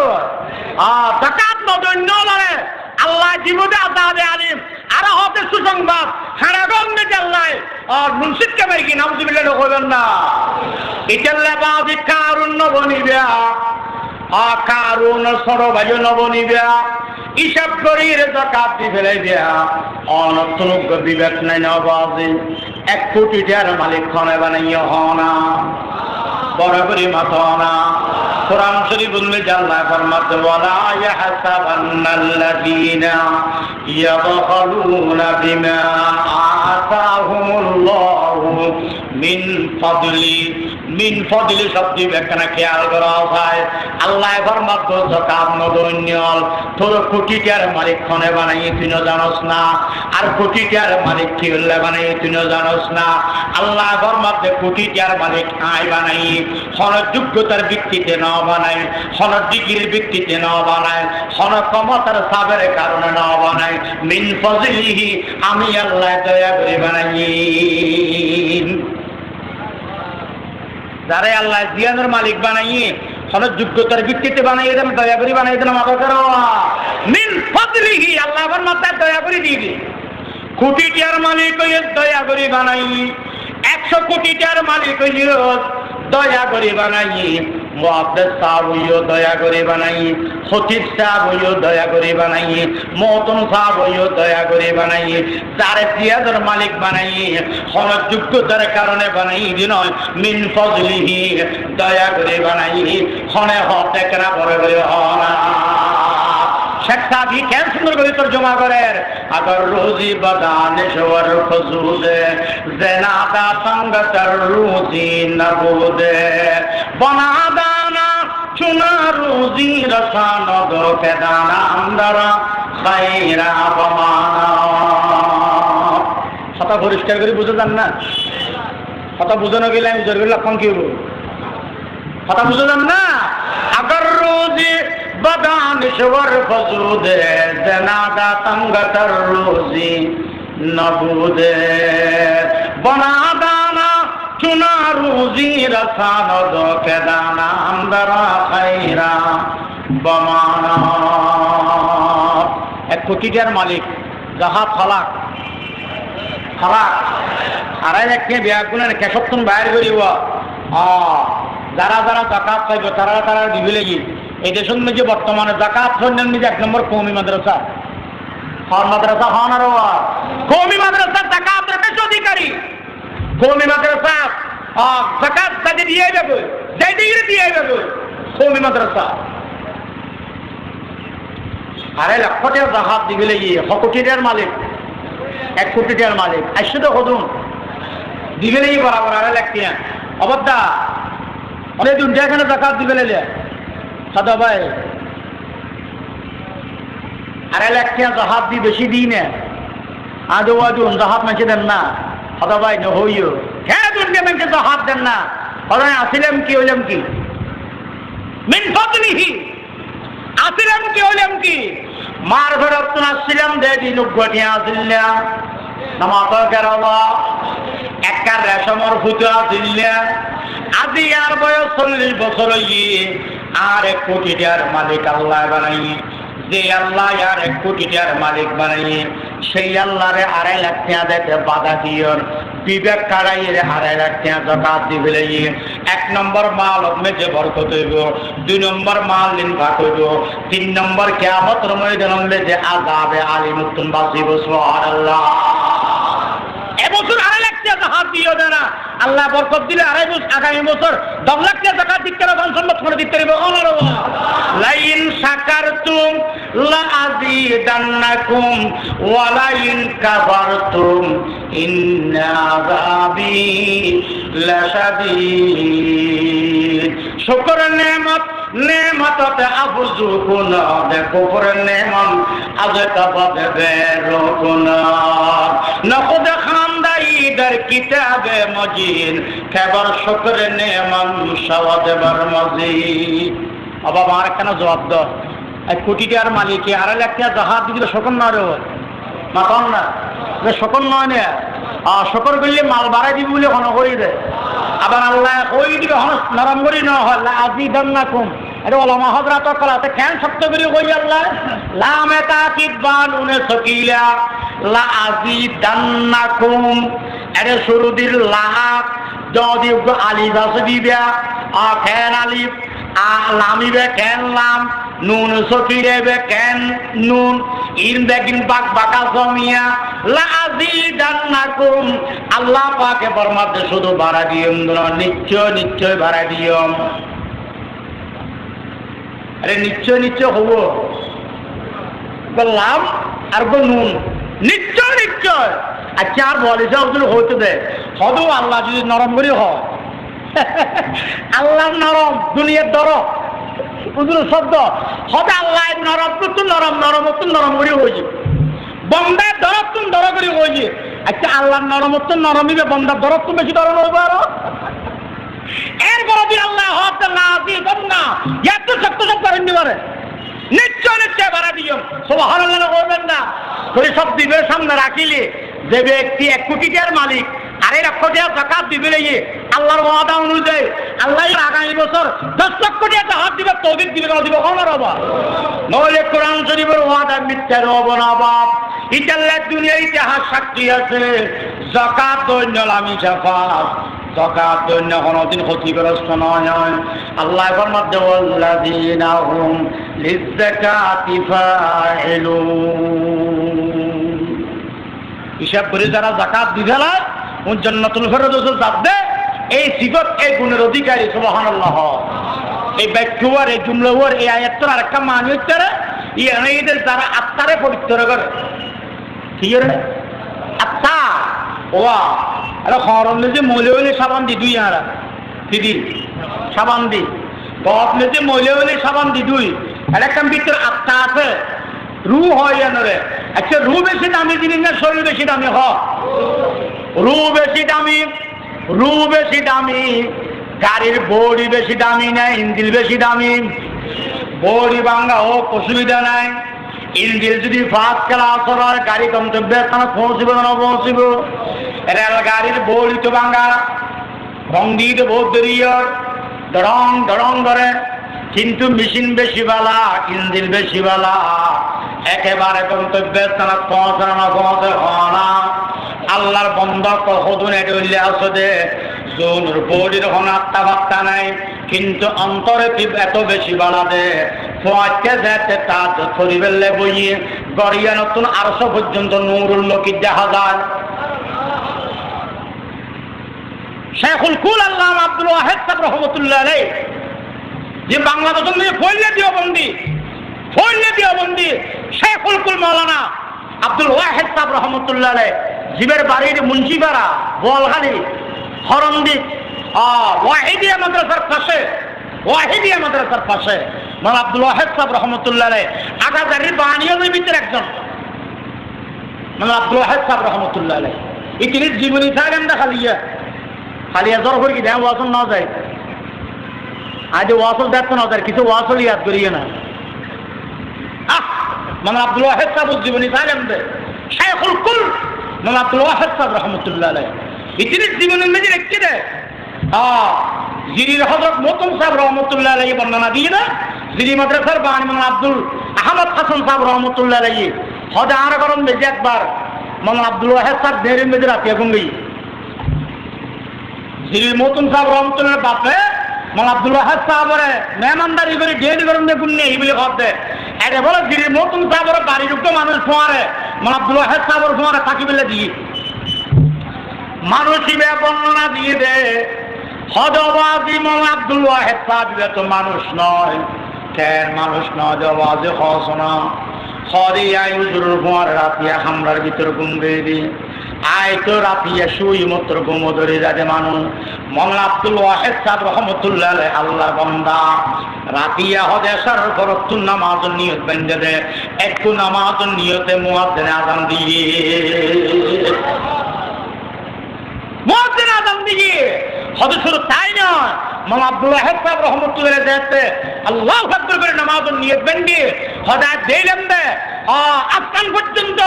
যাকাত নদন্য লরে আল্লাহ জীবনে আযাবে আলিম আরো হবে সুসংবাদ হারাগম মেজে আল্লাহ আর নুন সিটকে মারি কি নাউযুবিল্লাহ কইবেন না। ইতাল্লা বাদি কারুন বনিবা কারুন সরবাজু নবনিবিয়া হিসাব করি যাকাত দি ফেলে দিয়া অনর্থনুক বিবেক নাই নবাজি 1 কোটি টাকার মালিক খনে বানাইয়া হনা বরাবরই মাথনা কোরআন শরীফ বললে আল্লাহ ফরমাতে ওয়ালা ইয়াহসাবান্নাল্লাযীনা ইয়াবখালুনা বিমা আতাহুমুল্লাহু মিন ফদলি শব্দ ব্যাখ্যা খেয়াল করা হয় আল্লাহ ফরমাতে যাকাত নদন্যল তোর কোটি টাকার মালিক খনে বানাই তুই না জানোস না আর কোটি টাকার মালিক কি হলে বানাই তুই না জানোস না আল্লাহ ফরমাতে কোটি টাকার মালিক আয় বানাই হনর যোগ্যতার ভিত্তিতে না বানায় হনর ডিগ্রির ভিত্তিতে না বানায় হনর ক্ষমতার সাবের কারণে না বানায় মিন ফজলিহি আমি আল্লাহ দয়া করে বানাই যারা আল্লাহ জিয়ানের মালিক বানাই হনর যোগ্যতার ভিত্তিতে বানাই দেন দয়া করে বানাই দেন মাথা করো মিন ফজলিহি আল্লাহ ফরমাতে দয়া করে দিবি কোটি টাকার মালিক হয়ে দয়া করে বানাই 100 কোটি টাকার মালিক হয়ে দয়া করে বানাই মুআদ্দিস সাহেব হইও দয়া করে বানাই খতিব সাহেব হইও দয়া করে বানাই মহতম সাহেব হইও দয়া করে বানাই যারে জিয়াদের মালিক বানাই হনর যোগ্যতার কারণে বানাই দিন মিন ফজলিহি দয়া করে বানাই হনে হতে কেনা বড় করে হনা শেখ সাহেব কেন সুন্দর করে তর্জমা করেন अगर रोजी बदानश्वर फजूदे ज़नादा संगतर रोजी नबूदे बना दाना चुना रोजी रसानो दो के दाना अंदरा खैरा बमाना কথা পরিষ্কার করে বুঝে যান না কথা বুঝানো গেলে আমি জোর করে লক্ষণ কি হবো কথা বুঝে যান না अगर रोजी बदानश्वर फजूदे ज़नादा संगतर रोजी नबूदे बना दाना चुना रोजी रसानो दो के दाना अंदरा खैरा बमाना 1 কোটি টাকার মালিক যাহা ফালাক আড়াই লাখ টাকা বিয়া করলেন কেশবতন বাইর করিব যারা যারা যাকাত পাইব তারা দিবি লাগি এই দেশের মধ্যে বর্তমানে যাকাত সন্ন্যান মধ্যে 1 নম্বর কওমি মাদ্রাসা হন মাদ্রাসা হন আর কওমি মাদ্রাসা যাকাতের বেশি অধিকারী কওমি মাদ্রাসা যাকাত তাদের দিয়ে যাবে যাই দিকে দিয়ে যাবে কওমি মাদ্রাসা আরে লক্ষ টাকা যাকাত দিবি লাগি 100 কোটি টাকার মালিক 1 কোটি টাকার মালিক আইসো তো হদুন দিবি লাগি বরাবর আড়াই লাখ টাকা অবদ্ধা অনেক দুনিয়া এখানে যাকাত দিবে লাগে সাদা ভাই আড়াই লাখ টাকা জাহাজ দিয়ে বেশি দিই না আদৌ জাহাজ মানছে দেন না সাদা ভাই নহইও হ্যাঁ দুনিয়া মানছে জাহাজ দেন না হ্যাঁ আসিলাম কি হইলাম কি মিন ফদলিহি আসিলাম কি হইলাম কি মার ঘরে আপনি আসছিলাম দে দিন গঠিয়া আসিল্লা নামাজ কেরালা একটা রেশমর ফুটো আসিল্লা আজি আর বয়স 40 বছর হইয়ে আর 1 কোটি টাকার মালিক আল্লাহ বানাই যে আল্লাহ আর 1 কোটি টাকার মালিক বানাই সেই আল্লাহরে 2.5 লাখ টাকা দিতে বাধা দিও বিবেক কারাই 2.5 লাখ টাকা যাকাত দিবে 1 নম্বর মাল মেজে বরকত হইব 2 নম্বর মাল ইনফাক হইব 3 নম্বর কিয়ামতের ময়দানে যে আযাবে আলিমুতুন বাসিব সুবহানাল্লাহ এবছর 2.5 লাখ টাকা যাকাত দিও না আল্লাহ বরকত দিলে আগামী বছর 10 লাখ টাকা যাকাত দিতে পারবে সম্মত করে দিতে পারবে অনারবা লাইন শাকারতুম লা আযীদান্নাকুম ওয়া লাইন কাফারতুম ইন্না আযাবি লাশাদীদ শুকর নেমততে আফুজু কোন কুফর নেমন আজকা বদবে রোকন নখদ খামদাই در কিতাব মজিদ খবর শুকর নেমন সওয়াদ বর মজিদ আবা মার কেন জবাব দাও 1 কোটি টাকার মালিক 2.5 লাখ টাকা জাহাজ দিলে শকর না রে মাতান না যে শকর নয় না শকর করলে মাল বাড়াই দিবি বলে ঘন করে দেয় আবার আল্লাহ ওই দিকে নরম করি না হয় আজিদান্নাকুম এটা ওলামা হযরত কলাতে কেন শক্ত করে কই আল্লাহ লা মাতাকিদ বানুনে সকিলা লা আজিদান্নাকুম এটা শুরু দিল লা যদি আলিফ আছে দিবা খেন আলিফ লামিবে কেন লাম, নুন সফিরেবে কেন নুন, ইন বেগিন বাক বাকা জমিয়া লাযিদান্নাকুম, আল্লাহ পাকে ফরমাতে শুধু বাড়া দিয়ম না, নিশ্চয় নিশ্চয় বাড়া দিয়ম। আরে নিশ্চয় নিশ্চয় হব লাম আর নুন, নিশ্চয় নিশ্চয়। আচ্ছা আর বলে যাও যদি হইতে দেয় হবেও আল্লাহ যদি নরম করে হয়, আল্লাহ নরম দুনিয়ার দরদ বুঝলো শব্দ হবে, আল্লাহ নরম তো নরম, নরম তো নরম করে হয়েছে, বন্দার দরদ তুমি দর করে হয়েছে। আচ্ছা আল্লাহ নরম তো নরমিবে, বন্দার দরদ তুমি বেশি নরম হইবে আরো। এরপর আল্লাহ হতে না দিয়ে না এত শক্ত শক্ত হিন্দি পারে, নিশ্চয় নিশ্চয় ভাড়া দিও সুবহানাল্লাহ করবেন না। করে সব দিবের সামনে রাখিলে যে ব্যক্তি 1 কোটি টাকার মালিক আর 1 লক্ষ টাকা যাকাত দিবে লেগে আল্লাহর ওয়াদা অনুযায়ী আল্লাহ আগামী বছর 10 লক্ষ টাকা হাত দিবে, তৌফিক দিবে না দিবে কোন রবা নইলে কোরআন শরীফের ওয়াদা মিথ্যা হবে না বাপ। ইতাল্লাহ দুনিয়ার ইতিহাস সাক্ষী আছে, যাকাত দৈন্যলামি শাফাত, যাকাত দৈন্য কোনদিন ক্ষতিগ্রস্ত নয়। আল্লাহ ফরমাতে ওয়াল্লাযীনা হুম লিযাকাতি ফাইলুন, হিসাব করে যারা যাকাত দিবেলা ও জান্নাতুল ফেরদৌসে যাবে, এই সিফত এই গুণের অধিকারী সুবহানাল্লাহ। এই বাক্যর এই জুমলার এই আয়াতের আরেকটা মানে হচ্ছে এদের যারা আত্মারে পবিত্র করে, ঠিক আছে আত্মা ওয়া আরে খরমে যে মইলে হইলে সাবান দি দুই আর দিদি সাবান দি গপলে যে মইলে হইলে সাবান দি দুই, আর একটা ভিতর আত্মা আছে রু হয় জানরে। আচ্ছা রু বেশি দামি জিনিস না শরীর বেশি দামি? রু বেশি দামি, রু বেশি দামি। গাড়ির বডি বেশি দামি না ইঞ্জিন বেশি দামি? বডি ভাঙ্গা হোক অসুবিধা নাই, ইঞ্জিন যদি ফার্স্ট ক্লাস হয় গাড়ি গন্তব্যে পৌঁছব না পৌঁছব। রেল গাড়ির বডি তো ভাঙ্গা, রং দিয়ে তো বহুত দেরি হয়, ডরং ডরং করে, কিন্তু মেশিন বেশি বালা, ইঞ্জিন বেশি বালা, একেবারে গন্তব্যে তারা পৌঁছানো না পৌঁছে না। আল্লাহর বন্ধ কখন এটা উল্লে আসে জোর বডির কোনো আত্মা বার্তা নাই, কিন্তু অন্তরে এত বেশি বাড়া দে পৌঁছতে যেতে তার শরীরে বইয়ে গড়িয়া নতুন 800 পর্যন্ত নূরুল লোকি দেখা যায়। শেখুল কুল আল্লামা আব্দুল ওয়াহিদ সাহেব রহমতুল্লাহ আলাইহি যে বাংলাদেশের নিয়ে ফইলে দিওবন্দি শেখুল কুল মাওলানা আব্দুল ওয়াহিদ সাহেব রহমতুল্লাহ আলাইহি জীবের বাড়ির মুন্সিপাড়া বোয়ালখালী হরমদ্বীপ ওয়াহিদিয়া মাদ্রাসার পাশে, ওয়াহিদিয়া মাদ্রাসার পাশে মাওলানা আব্দুল ওয়াহিদ সাহেব রহমতুল্লাহ আলাইহি আগাজারির বানিয়াদের ভিতরে একজন মাওলানা আব্দুল ওয়াহিদ সাহেব রহমতুল্লাহ আলাইহি এই তিনি জীবনী থাকেন না খালিয়া জ্বর করে কি দেয় ওয়াসল না যায়, আজ ওয়াসল দেখতে না যায়, কিছু ওয়াসল ইয়াদ করিয়ে না। মাওলানা আব্দুল ওয়াহিদ সাহেব জীবনী থাকেন দে শেখুল কুল মাওলানা আব্দুল ওয়াহিদ সাহেব রহমতুল্লাহ আলাইহি ইতিনি জীবনের মেঝে রেখে দেয়। জিরির হযরত মতুম সাহেব রহমতুল্লাহ আলাইহি বর্ণনা দিয়ে না, জিরি মাদ্রাসার বানি মাওলানা আব্দুল আহমদ হাসান সাহেব রহমতুল্লাহ আলাইহি হদে আর গরম বেজে একবার মাওলানা আব্দুল ওয়াহিদ সাহেব দেরের মেঝে রাতিয়া গুঙ্গি জিরির মতুম সাহেব রহমতুল্লাহ বাপে মাওলানা আব্দুল ওয়াহিদ সাহেবের মেহমানদারি করে ডেলি গরম দিয়ে গুন্নে এই বলে ভাবতে এটা বলে জিরির মতুম সাহেবের বাড়ির উঠে মানুষ ফোয়ারে মাওলানা আব্দুল ওয়াহিদ সাহেবের ফোয়ারে থাকি বেলে দিয়ে মানুষ বর্ণনা দিয়ে দে হদবাজি মাওলানা আব্দুল ওয়াহিদ সাহেব তো মানুষ নয়, কেন মানুষ নয়? দেওয়াজে হসনা হরে আই হুজুরের ফোয়ার রাতিয়া হামরার ভিতর ঘুম দিয়ে দি আয় তো রাতিয়া শুই মত্র ঘুম ধরে যাতে মানুষ। মাওলানা আব্দুল ওয়াহিদ সাহেব রহমতুল্লাহ আলাইহি আল্লাহর বান্দা রাতিয়া হদে সার ফরজ নামাজ নিয়ত বেঁধে দে, একটু নামাজ নিয়তে মুয়াজ্জিন আযান দিয়ে মুয়াজ্জিন আযান দিয়ে হদে শুরু তাই নয়। মাওলানা আব্দুল ওয়াহিদ সাহেব রহমতুল্লাহ আলাইহি দেখতে আল্লাহু আকবার করে নামাজ নিয়ত বেঁধে হদা দিলাম দে আজকাল পর্যন্ত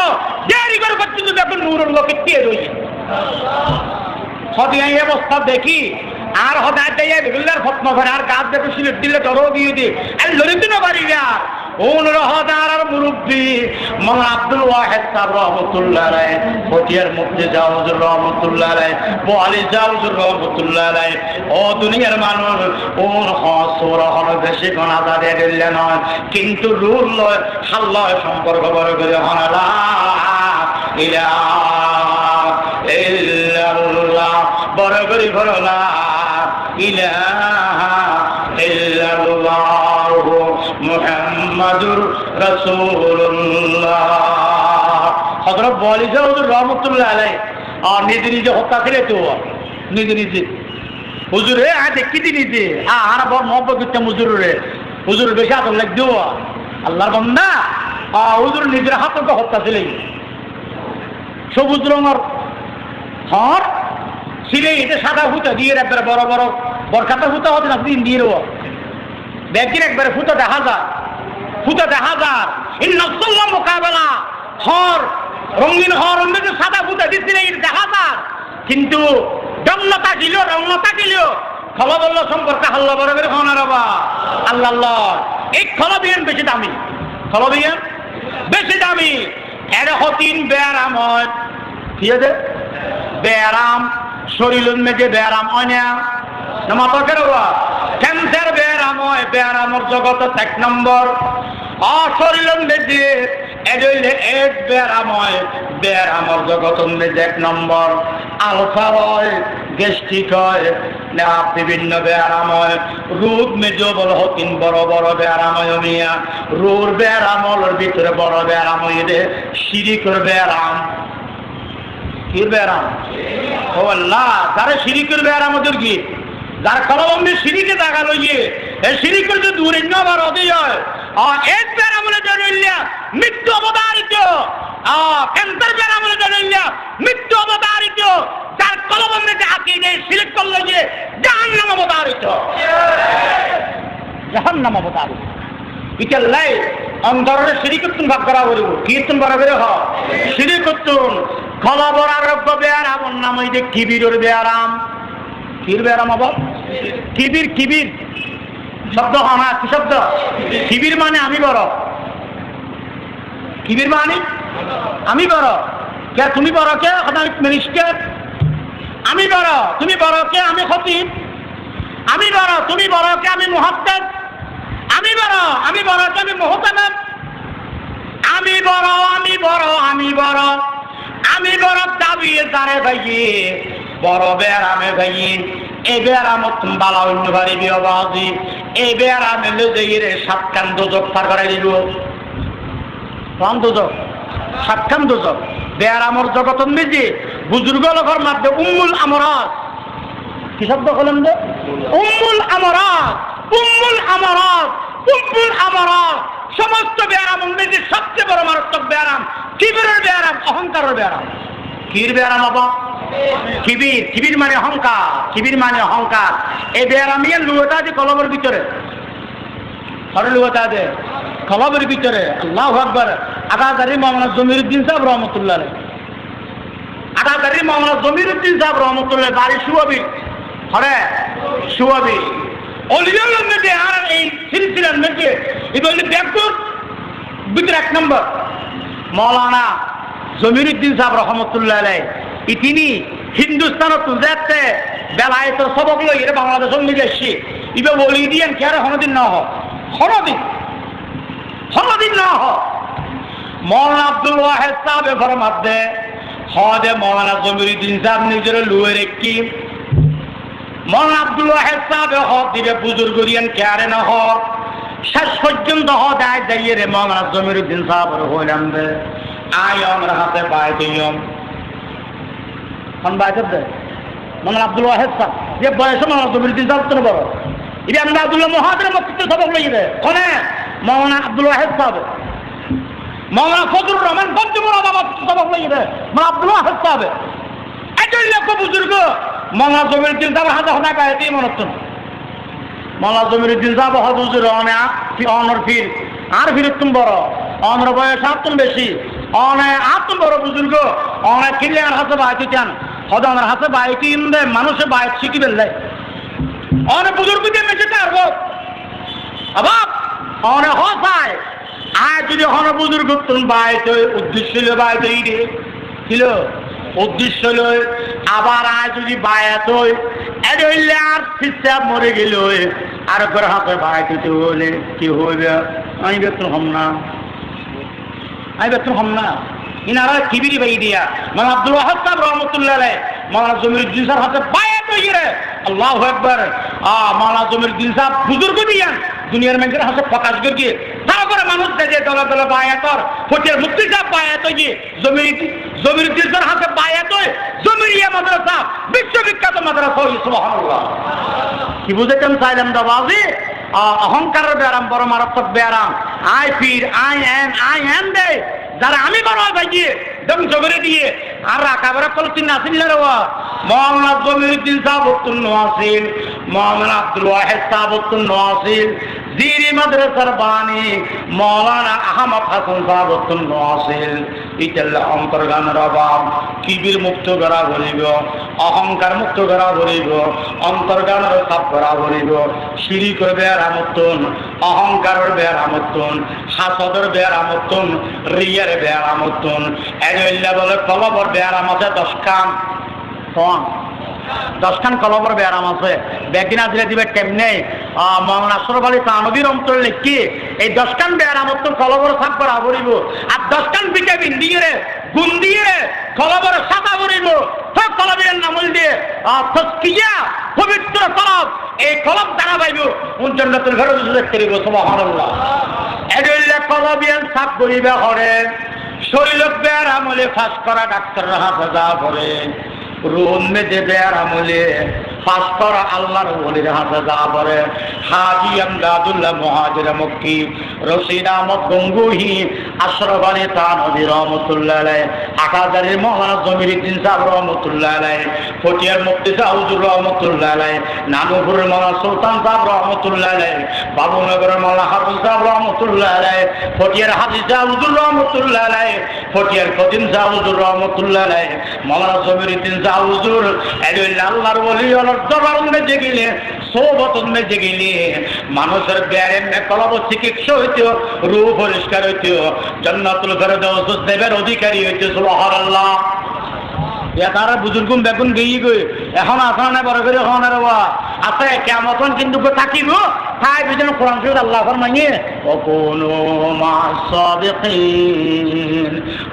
দেরি করে পর্যন্ত দেখুন নূরুল লোকে দিয়ে রয়েছে হদে এই অবস্থা দেখি আর হদা দিয়ে বিল্লার ফতমা করে আর গাছ দেখে সিলেট দিলে ডরও দিয়ে দি আর লড়িতে না পারি আর উন রহদার মুরব্বী মাওলানা আব্দুল ওয়াহিদ সাহেব রহমাতুল্লাহ আলাইহি, ফটিয়ার মুফতি জাওজুর রহমাতুল্লাহ আলাইহি, বোয়ালি জাওজুর রহমাতুল্লাহ আলাইহি। ও দুনিয়ার মানুষ, ওর হসর হল বেশি গোনা দাদে দিলে নয়, কিন্তু রুল লয় হাল্লয় সম্পর্ক বড় করে হনালা ইলাহা ইল্লাল্লাহ বড় করে ভরলা ইলাহা ইল্লাল্লাহ মুহাম্মাদুর রাসূলুল্লাহ। হযরত বোয়ালি জাওজুর রহমাতুল্লাহ আলাইহি আর নিজে নিজে হত্যা করে তো নিজে নিজে হুজুর রে আজ কি দিন নিজে আর বড় মহব্বত করতে হুজুর রে, হুজুর বেশি আদর লাগ দিও আল্লাহর বান্দা। হুজুর নিজের হাতকে হত্যা ছিল, সবুজ রঙের হর ছিলে, এটা সাদা ফুটা দিয়ে একবারে বড় বড় বরখাতা ফুটা হতে না দিন দিয়ে দেবো ব্যাগের একবারে ফুটা দেখা যায়, ফুটা দেখা যায় ইন্নাল্লাহ মোকাবেলা হর রঙিন হর অন্যকে সাদা ফুটা দিচ্ছিল দেখা যায়, কিন্তু রঙটা দিল খলা বলল সম্পর্কে হাল্লা বড় করে খাওয়ানো রাবা আল্লাহ আল্লাহ। এই খলা বিয়ান বেশি দামি, খলা বিয়ান বেশি দামি। এর হতিন ব্যারাম হয়, ঠিক আছে ব্যারাম শরীর মেঝে ব্যারাম হয় না মাতাকে বাবা ক্যান্সার ব্যারাম হয়, ব্যারামর জগত 1 নম্বর। শরীর মেঝে এক ব্যারাম হয়, ব্যারামর জগত মেঝে 1 নম্বর। আলফা হয়, গ্যাস্ট্রিক হয় না, বিভিন্ন ব্যারাম হয়। রোগ মেজো বল হতিন বড় বড় ব্যারাম হয় মিয়া। রোর ব্যারামর ভিতরে বড় ব্যারাম হইলে শিরিকের ব্যারাম। কি ব্যারাম? ও আল্লাহ, যারা শিরিকের ব্যারাম ওদের কি যার কলবম্বে সিঁড়িকে দেখা লইয়ে এই সিঁড়িকে যদি দূরে নেবার অধি হয় এক ব্যারামলে জড়িয়া মৃত্যু অবতারিত, ক্যান্সার ব্যারামলে জড়িয়া মৃত্যু অবতারিত। যার কলবম্বে যে আকিদে সিলেক্ট করলো যে জাহান্নাম অবতারিত, জাহান্নাম অবতারিত। ইতাল্লাই অন্তরে সিঁড়িকুত্তুন ভাগ করা করিব, কীর্তন করা করে হ সিঁড়িকুত্তুন খলবর আরোগ্য ব্যারাম নাম ওই যে কিবিরের ব্যারাম। কির ব্যারাম আবার কিবির, কিবির শব্দ হনা কি শব্দ? কিবির মানে আমি বড়, কিবির মানে আমি বড়। কে তুমি বড় কে? মিনিস্টার আমি বড়, তুমি বড় কে? আমি খতিব আমি বড়, তুমি বড় কে? আমি মুহাদ্দিস আমি বড়, আমি বড় কে? আমি মুহতামিম আমি বড়, আমি বড়, আমি বড়, আমি বড় দাবি তারে ভাইয়ে বড় ব্যারামে ভাইয়ে। এই ব্যারামত বালা অন্য ভারি বিবাজি, এই ব্যারামে লেজে 7 কান দোজক পার করাই দিব। কোন দোজক? 7 কান দোজক। ব্যারামর জগত নিজে বুজুর্গ লোকের মধ্যে উম্মুল আমরাত, কি শব্দ বলেন যে? উম্মুল আমরাত, উম্মুল আমরাত, উম্মুল আমরাত। সমস্ত ব্যারামের মধ্যে সবচেয়ে বড় মারাত্মক ব্যারাম কিবিরের ব্যারাম, অহংকারের ব্যারাম। কির ব্যারাম বাবা? কিবির। কিবির মানে অহংকার, কিবির মানে অহংকার। এই ব্যারামিয়া লুয়েটা আছে কলবের ভিতরে, হরে লুয়েটা আছে কলবের ভিতরে। আল্লাহু আকবার। আগাদারি মাওলানা জমিরুদ্দিন সাহেব রহমতুল্লাহ আলাইহি, আগাদারি মাওলানা জমিরুদ্দিন সাহেব রহমতুল্লাহ বাড়ি সুয়াবি, হরে সুয়াবি অলিয়ার মধ্যে আর এই সিলসিলার মধ্যে এটা হচ্ছে ব্যাকুর ভিতরে 1 নম্বর মাওলানা জমিরুদ্দিন সাহেব রহমতুল্লাহ আলাইহি। তিনি হিন্দুস্তানত যাতে বেলায় তো সবক লই এটা বাংলাদেশের মিলে আসছি ইবে বলি দিয়েন কে আর হনদিন না হ, হনদিন না হ। মৌলানা আব্দুল ওয়াহিদ সাহেব ফরমাতে হদে মৌলানা জমিরুদ্দিন সাহেব নিজের লুয়ের একটি মৌলানা আব্দুল ওয়াহিদ সাহেব হদ দিবে বুজুর্গ দিয়েন কে আর না হ। শেষ পর্যন্ত হদ আয় যাইয়ে রে মৌলানা জমিরুদ্দিন সাহেবের হইলাম দে আয় আমার হাতে পায় দিয়ম বাইতের দেয় মৌলানা আব্দুল ওয়াহিদ সাহেব যে বয়সে মৌলানা জমিরুদ্দিন সাহেব তো বড়। এটা আমরা আব্দুল্লাহ মহাদের মস্তিষ্ক সবক লেগে দেয় কোনে মৌলানা আব্দুল ওয়াহিদ সাহেব, মৌলানা ফজলুর রহমান বন্ধুমুরাদাবাদ সবক লেগে দেয় মৌলানা আব্দুল ওয়াহিদ সাহেব। একই লক্ষ বুজুর্গ মৌলানা জমিরুদ্দিন সাহেব হাতে হনায় পায় দিয়ে মনে হচ্ছে মৌলানা জমিরুদ্দিন সাহেব হজুর অনর ফির আর ফিরতুম বড়, অনর বয়স আত্ম বেশি, অনেক আত্ম বড় বুজুর্গ, অনেক কিলিয়ার হাতে বাইতে চান হদ আমার হাতে বাইতে ইন্দে মানুষে বাইক শিখি ফেললে অনেক বুজুর্গ দিয়ে মেশে তার আবার অনেক হসায় আর যদি হন বুজুর্গ তুন বাইত উদ্দেশ্য হইল বাইত রে ছিল উদ্দেশ্য হইল আবার আয় যদি বায়াত হই এর হইলে আর সিস্টেম মরে গেল আর করে হাতে বাইত হইতে হলে কি হইবে আমি বেতন হম না আমি বেতন হম না ইনারা কিবিরি বাই দিয়া মানে আব্দুল ওয়াহাব সাহেব রহমতুল্লাহ আলাইহি মাওলানা জমিরুদ্দিন সাহেব হাতে বায়াত হই রে আল্লাহু আকবার মাওলানা জমিরুদ্দিন সাহেব বুজুর্গ দিয়ান দুনিয়ার মানুষের হাতে প্রকাশ করিয়ে তারপরে মানুষ দেখে দলে দলে বায়াতর ফটিয়ার মুক্তি সাহেব বায়াত হয়ে জমিরুদ্দিন সাহেব হাতে বায়াত হয়ে জমিরিয়া মাদ্রাসা বিশ্ববিখ্যাত মাদ্রাসা হই সুবহানাল্লাহ কি বুঝেছেন চাইলাম দাবাজি অহংকারের ব্যারাম বড় মারাত্মক ব্যারাম আই ফির আই এম দে যারা আমি বড় ভাই গিয়ে ধ্বংস করে দিয়ে আর একেবারে কলতিন আসিল রে মাওলানা জমিরুদ্দিন সাহেব উত্তন্ন আসিল মাওলানা আব্দুল ওয়াহিদ সাহেব উত্তন্ন আসিল জিরি মাদ্রাসার বাণী মাওলানা আহমদ হাসান সাহেব উত্তন্ন আসিল ইতাল্লা অন্তর্গানের অভাব কিবির মুক্ত করা বলিব অহংকার মুক্ত করা বলিব অন্তর্গানের সাপ করা বলিব শিরিকের বেয়ারামতন অহংকারের বেয়ারামতন হাসদের বেয়ারামতন রিয়ার বেয়ারামতন এজল্লা বলে কলবর বেয়ারাম আছে 10 খান 10 খান কলবর বেয়ারাম আছে বেগিনা দিলে দিবে কেমনে মাওলানা আশরাফ আলী থানভীর অন্তর লিখি এই 10 খান বেয়ারামতন কলবর সাপ করা বলিব আর 10 খান ভিটামিন দিয়ে গুণ দিয়ে কলবর সাপা বলিব সব কলবের নামল দিয়ে তসকিয়া পবিত্র কলব এই কলব দ্বারা পাইব জান্নাতুল ফেরদৌস দেখতে পাইব সুবহানাল্লাহ এডল্লা কলবিয়ান সাপ করিবে করে শরীরক বেয়ার আমলে ফাঁস করা ডাক্তাররা হাফেজা করে রুহুন মেজে বেয়ার আমলে ফাঁস করা আল্লাহর ওলির হাফেজা করে হাজি আমদাদুল্লাহ মুহাজির মক্কি রশিদ আহমদ গঙ্গুহি আশরাফ আলী থানভী রহমতুল্লাহ আলাইহি আকাজারির মাওলানা জমিরুদ্দিন সাহেব রহমতুল্লাহ আলাইহি ফটিয়ার মুফতি হুজুর রহমতুল্লাহ আলাইহি নানুপুরের মাওলানা সুলতান সাহেব রহমতুল্লাহ আলাইহি বাবুনগরের মাওলানা হাফিজ সাহেব রহমতুল্লাহ আলাইহি ফটিয়ার হাফিজ সাহেব হুজুর রহমতুল্লাহ আলাইহি ফটিয়ার খতিম সাহেব হুজুর রহমতুল্লাহ আলাইহি মাওলানা জমিরুদ্দিন সাহেব হুজুর আল্লাহর ওলি দরবার মেজে গেলে সোবতন মেজে গেলে মানুষের ব্যারে কলব চিকিৎসা হইতো রূহ পরিষ্কার হইতো জান্নাতুল ফেরদৌস দেবের অধিকারী হইতো সুবহানাল্লাহ তারা বুজুর্গুম বেগুন গিয়ে গই এখন আসা না বড় করে এখন আর আছে কেমন কিন্তু থাকিব তাই বুঝেন কোরআন শরীফ আল্লাহ ফরমাইয়ে ওয়াকুনু মা'আস-সাদিকিন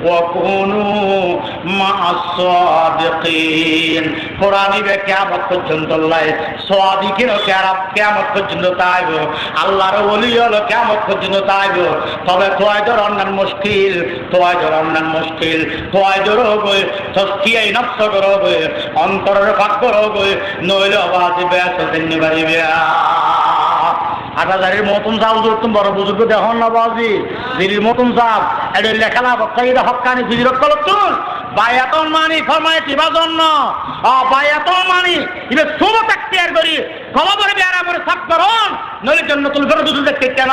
ওয়াকুনু মা'আস-সাদিকিন কোরআন বে কিয়ামত পর্যন্ত আল্লাহ সাদিকিন ও কিয়ামত পর্যন্ত তাইব আল্লাহর ওলি হলো কিয়ামত পর্যন্ত তাইব তবে তোয়াইদর অন্যান্য মুশকিল তোয়াইদর হবে তসকিয়া নফস করবে অন্তরের পাক করবে নইলে আওয়াজ বেশ দিন বাড়িবে 8000 মতন সাহেব তুমি বড় বুজুর্গ দেখুন না বাজি দিল্লির মতন সাহেব এটা লেখালা বক্তাইদা হকানি দিলির কলতুন বায়াতন মানি ফরমায় দিবা জন্য বায়াতন মানি ইবে সব তাকতিয়ার করি কলবরে বেয়ারা করে সাফ করুন নইলে জান্নাতুল ফেরদৌস দেখতে কেন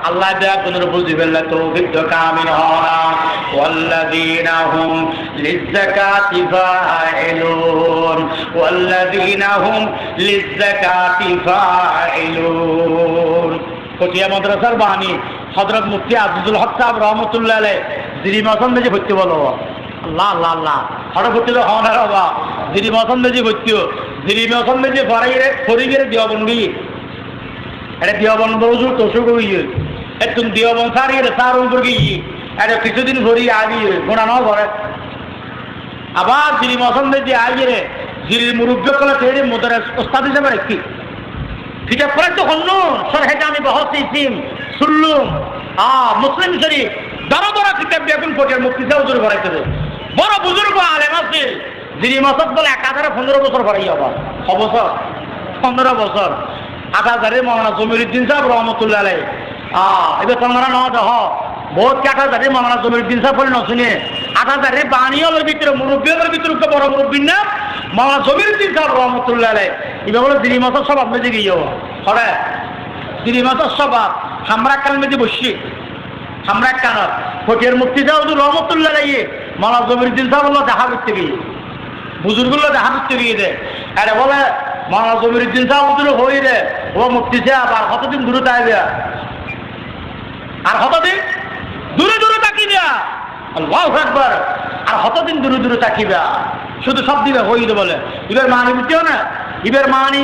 আল্লাহ বেয়াতনের বুঝিবেল্লা তৌফিক কামিল হনা ওয়াল্লাযীনা হুম লিয-যাকাতি ফাইলুন ওয়াল্লাযীনা হুম লিয-যাকাতি ফাইলুন কোটিয়া মাদ্রাসার বাণী হযরত মুফতি আজিজুল হক সাহেব রহমাতুল্লাহ আলাইহি দিলি মাসন মেজে ভর্তি বলো আল্লাহ আল্লাহ আল্লাহ হঠাৎ ভর্তি তো হওয়ার বাবা দিলি মাসন মেজে ভর্তি দিলি মাসন মেজে ফরাইরে ফরিগের দিয়াবন্দি এটা দিয়াবন বউজু তোষক হইয়ে তুমি দিয়াবন সারিয়ে সার উপর গিয়ে এটা কিছুদিন ভরি আগিয়ে গোনানো করে আবার দিলি মাসন মেজে আগিয়ে দিলির মুরব্বী কলা তৈরি মোদার ওস্তাদ হিসেবে রেখি ঠিক আছে পরে তো হল সর হেঁটে আমি বহুত ইসিম শুনলুম মুসলিম শরীফ বড় বড় কিতাব বেগুন ফটিয়ার মুফতি সাহেব হুজুর ভরাইতে বড় বুজুর্গ আলেম আছে যিনি মাসত বলে 1015 বছর ভরাই আবার 6 বছর 15 বছর 8000 মাওলানা জমিরুদ্দিন সাহেব রহমতুল্লাহ আলাইহি এবার তোমরা না দেখ বহুত 8000 মাওলানা জমিরুদ্দিন সাহেব বলে নশুনে 8000 বাণীর ভিতরে মুরব্বীদের ভিতরে বড় মুরব্বী না মাওলানা জমিরুদ্দিন সাহেব রহমতুল্লাহ আলাইহি এবার বলে যিনি মাসত সব আপনি যে গিয়ে হরে যিনি মাসত সব আমরা কাল মেজে বসছি আমরা কানার ফটিয়ার মুফতি সাহেব রহমতুল্লাহ আলাইহি মাওলানা জমিরুদ্দিন সাহেব দেখা করতে গিয়ে বুজুর্গগুলো দেখা করতে গিয়ে দেয় আরে বলে মাওলানা জমিরুদ্দিন সাহেব হই রে ও মুফতি সাহেব আর কতদিন দূরে আইবে আর কতদিন দূরে দূরে তাকিবা, আল্লাহু আকবার। আর হতদিন দূরে দূরে তাকিবা, শুধু সব দিবে হইতে বলে ইবের মানি বুঝতেও না, ইবের মানি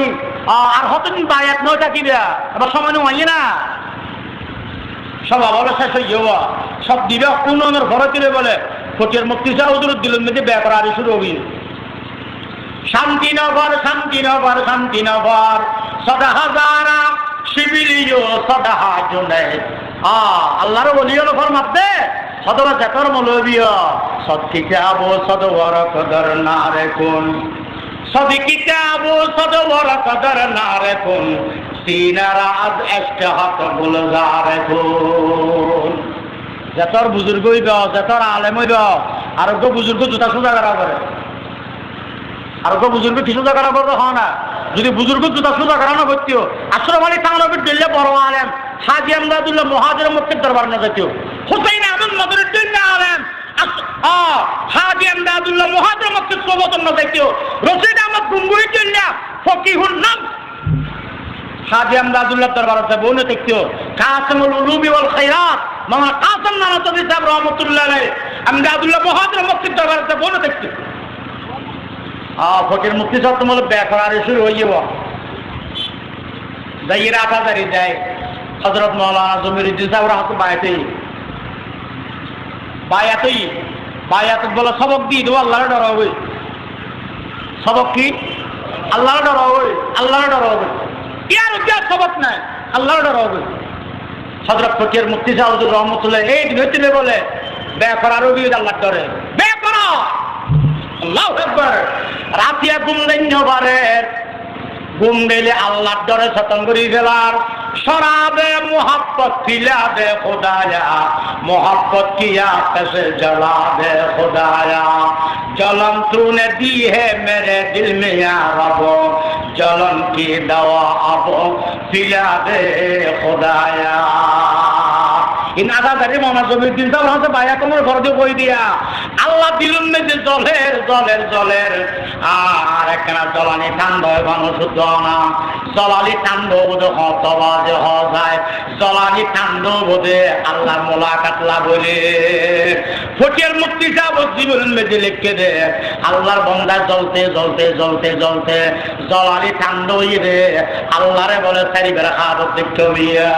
আর হতদিন বায়াত নয় তাকিবা, আবার সময় নয় না, সব আবার শেষ হয়ে যাওয়া, সব দিবে উন্নয়নের ঘরে তুলে বলে ফকির মুক্তি চাউদুর দিলেন মধ্যে ব্যাপার আরো শুরু হবি। শান্তিনগর শান্তিনগর শান্তিনগর সদা হাজারা শিবিলিও সদা হাজনে আল্লাহর বলিও নফর মাপতে সদরা জাতর মৌলবীয় সৎকি যাবো সদবর কদর না রেখুন, সদিকি যাবো সদবর কদর না রেখুন, সিনারাজ একটা হাত বুলজা রেখুন। যতর বুজুর্গ হইব, যতর আলেম হইব, আরোগ্য বুজুর্গ জুতা সুজা করা করে, আরোগ্য বুজুর্গ কি সুজা করা করতে হয় না। যদি বুজুর্গ জুতা সুজা করানো করতেও আশ্রম আলী তানবির দিল্লে বড় আলেম হাজি আমদাদুল্লাহ মহাজের মুক্তির দরবার না যেতেও, হুসাইন আহমদ মদরের দিল্লে আলেম হাজি আমদাদুল্লাহ মহাজের মুক্তির প্রবচন না যেতেও, রশিদ আহমদ গুঙ্গুই দিল্লা ফকিহুল নাম হাজি আমদাদুল্লাহ দরবার যাবো না দেখতেও, কাসিমুল উলুমি ওয়াল খায়রাত মামা কাসিম নানাতবি সাহেব রহমতুল্লাহ আলাইহি আমদাদুল্লাহ মহাজের মুক্তির দরবার যাবো না দেখতেও। ফকির মুক্তি সব তোমার ব্যাপার শুরু হয়ে যাব, যাই রাখা দাঁড়িয়ে দেয় হজরত মৌলানা জমিরুদ্দিন সাহেব হাত বায়াতই বলে সবক দিয়ে দেবো, আল্লাহর ডর হবে। সবক কি? আল্লাহর ডর হবে, আল্লাহর ডর হবে, ইয়ার সবক নাই, আল্লাহর ডর হবে। হজরত ফকির মুক্তি সাহেব রহমতুল্লাহ এই দিনে বলে ব্যাপার আরো আল্লাহর ডরে ব্যাপার আল্লাহু আকবার। রাতিয়া ঘুম দিন বারের ঘুম দিলে আল্লাহর ডরে সতন করি ফেলার, শরাবে মোহাব্বত পিলা দে খোদায়া, মোহাব্বত কিয়া कैसे जला दे खुदाया, जलन तूने दी है मेरे दिल में या रब, जलन की दवा अब पिला दे खुदाया। ইন আদা গাড়ি মোহাম্মদ জমিউদ্দিন সাহেব হাতে বায়া কোমর ঘর দিয়ে বই দিয়া আল্লাহ দিলুন মেজে জলের জলের জলের আর একখানা জলানি ঠান্ডা বানো শুদ্ধ না, জলালি ঠান্ডা বোধ হতবাজে হয়, জলানি ঠান্ডা বোধে আল্লাহর মোলাকাত লাভ হইলে ফকির মুক্তি সাহেব জীবন মেজে লিখে দে আল্লাহর বন্দা জ্বলতে জ্বলতে জ্বলতে জ্বলতে জলালি ঠান্ডা হইয়ে দে আল্লাহরে বলে সারি বেড়া খাওয়া দেখতে বিয়া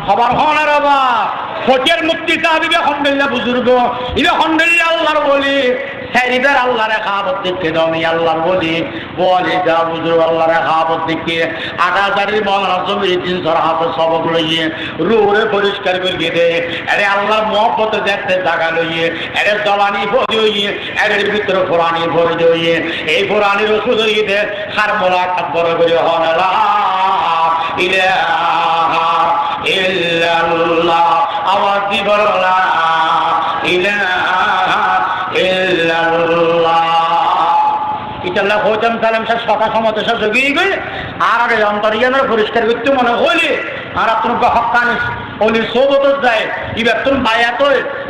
খবর হন বাবা। ফকির মুক্তি সাহেব আলহামদুলিল্লাহ বুজুর্গ, ইবে আলহামদুলিল্লাহ আল্লাহর বলি সারিবের আল্লাহরে খাওয়াবত দেখতে দমি আল্লাহর বলি বলি যা বুজুর্গ আল্লাহরে খাওয়াবত দেখে আটাজারির মৌলানা জমিরুদ্দিন সর হাতে সবক লইয়ে রুহরে পরিষ্কার করিয়ে দে, আরে আল্লাহর মহব্বতে দেখতে জায়গা লইয়ে, আরে জলানি ভরে হইয়ে, এর ভিতরে ফোরানি ভরে দিয়ে এই ফোরানির ওষুধ হইয়ে দে খার মোলাকাত বড় করে হন লা ইলাহা ইল্লাল্লাহ, আওয়াজ দিব লা ইলাহা ইল্লাল্লাহ। ইতাল্লাহ হোজাম সালাম সব কথা সমতে সব জগিয়ে গই আর আগে অন্তরিয়ানের পরিষ্কার করতে মনে হইলে আর আপনার হকানি অলি সোবত যায় এবার তুমি বায়াত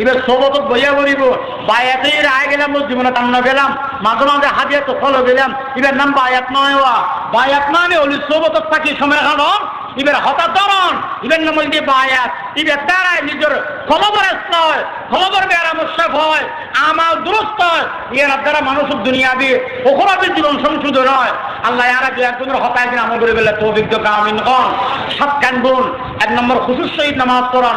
এবার সোবত বইয়া বলিব বায়াতে আয় গেলাম জীবনে কান্না গেলাম মাঝে মাঝে হাজিয়া তো ফলো গেলাম এবার নাম বায়াত নয় বায়াত মানে অলি সোবত থাকি সময় কারণ এবার হঠাৎ ধরন এবার নাম দিয়ে বায়াত এবার তারাই নিজের খবর হয় খবর বেড়া মুশাক হয় আমার দুরস্ত হয় এর দ্বারা মানুষের দুনিয়া দিয়ে ওখরাবের জীবন সংশোধন হয়। আল্লাহ আর একজনের হতায় দিন আমল করে বেলা তৌফিক দাও আমিন কন। সাত কান গুণ এক নম্বর খুশুস সহিত নামাজ পড়ন,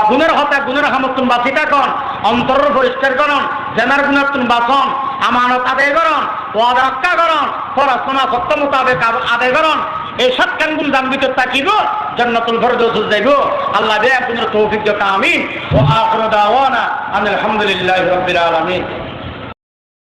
গুণের হতায় গুণের হামতুন বাঁচি থাকুন, অন্তর পরিষ্কার করুন, জেনার গুণের তুন বাঁচন, আমানত আদায় করুন, ওয়াদা রক্ষা করুন, পড়াশোনা সত্য মোতাবেক আদায় করুন। এই সাত কান গুণ দাম ভিতর তাকিব জান্নাতুল ফেরদৌস যাইব। আল্লাহ একজনের তৌফিক দাও আমিন। ওয়া আখিরু দাওয়ানা আলহামদুলিল্লাহি রাব্বিল আলামিন।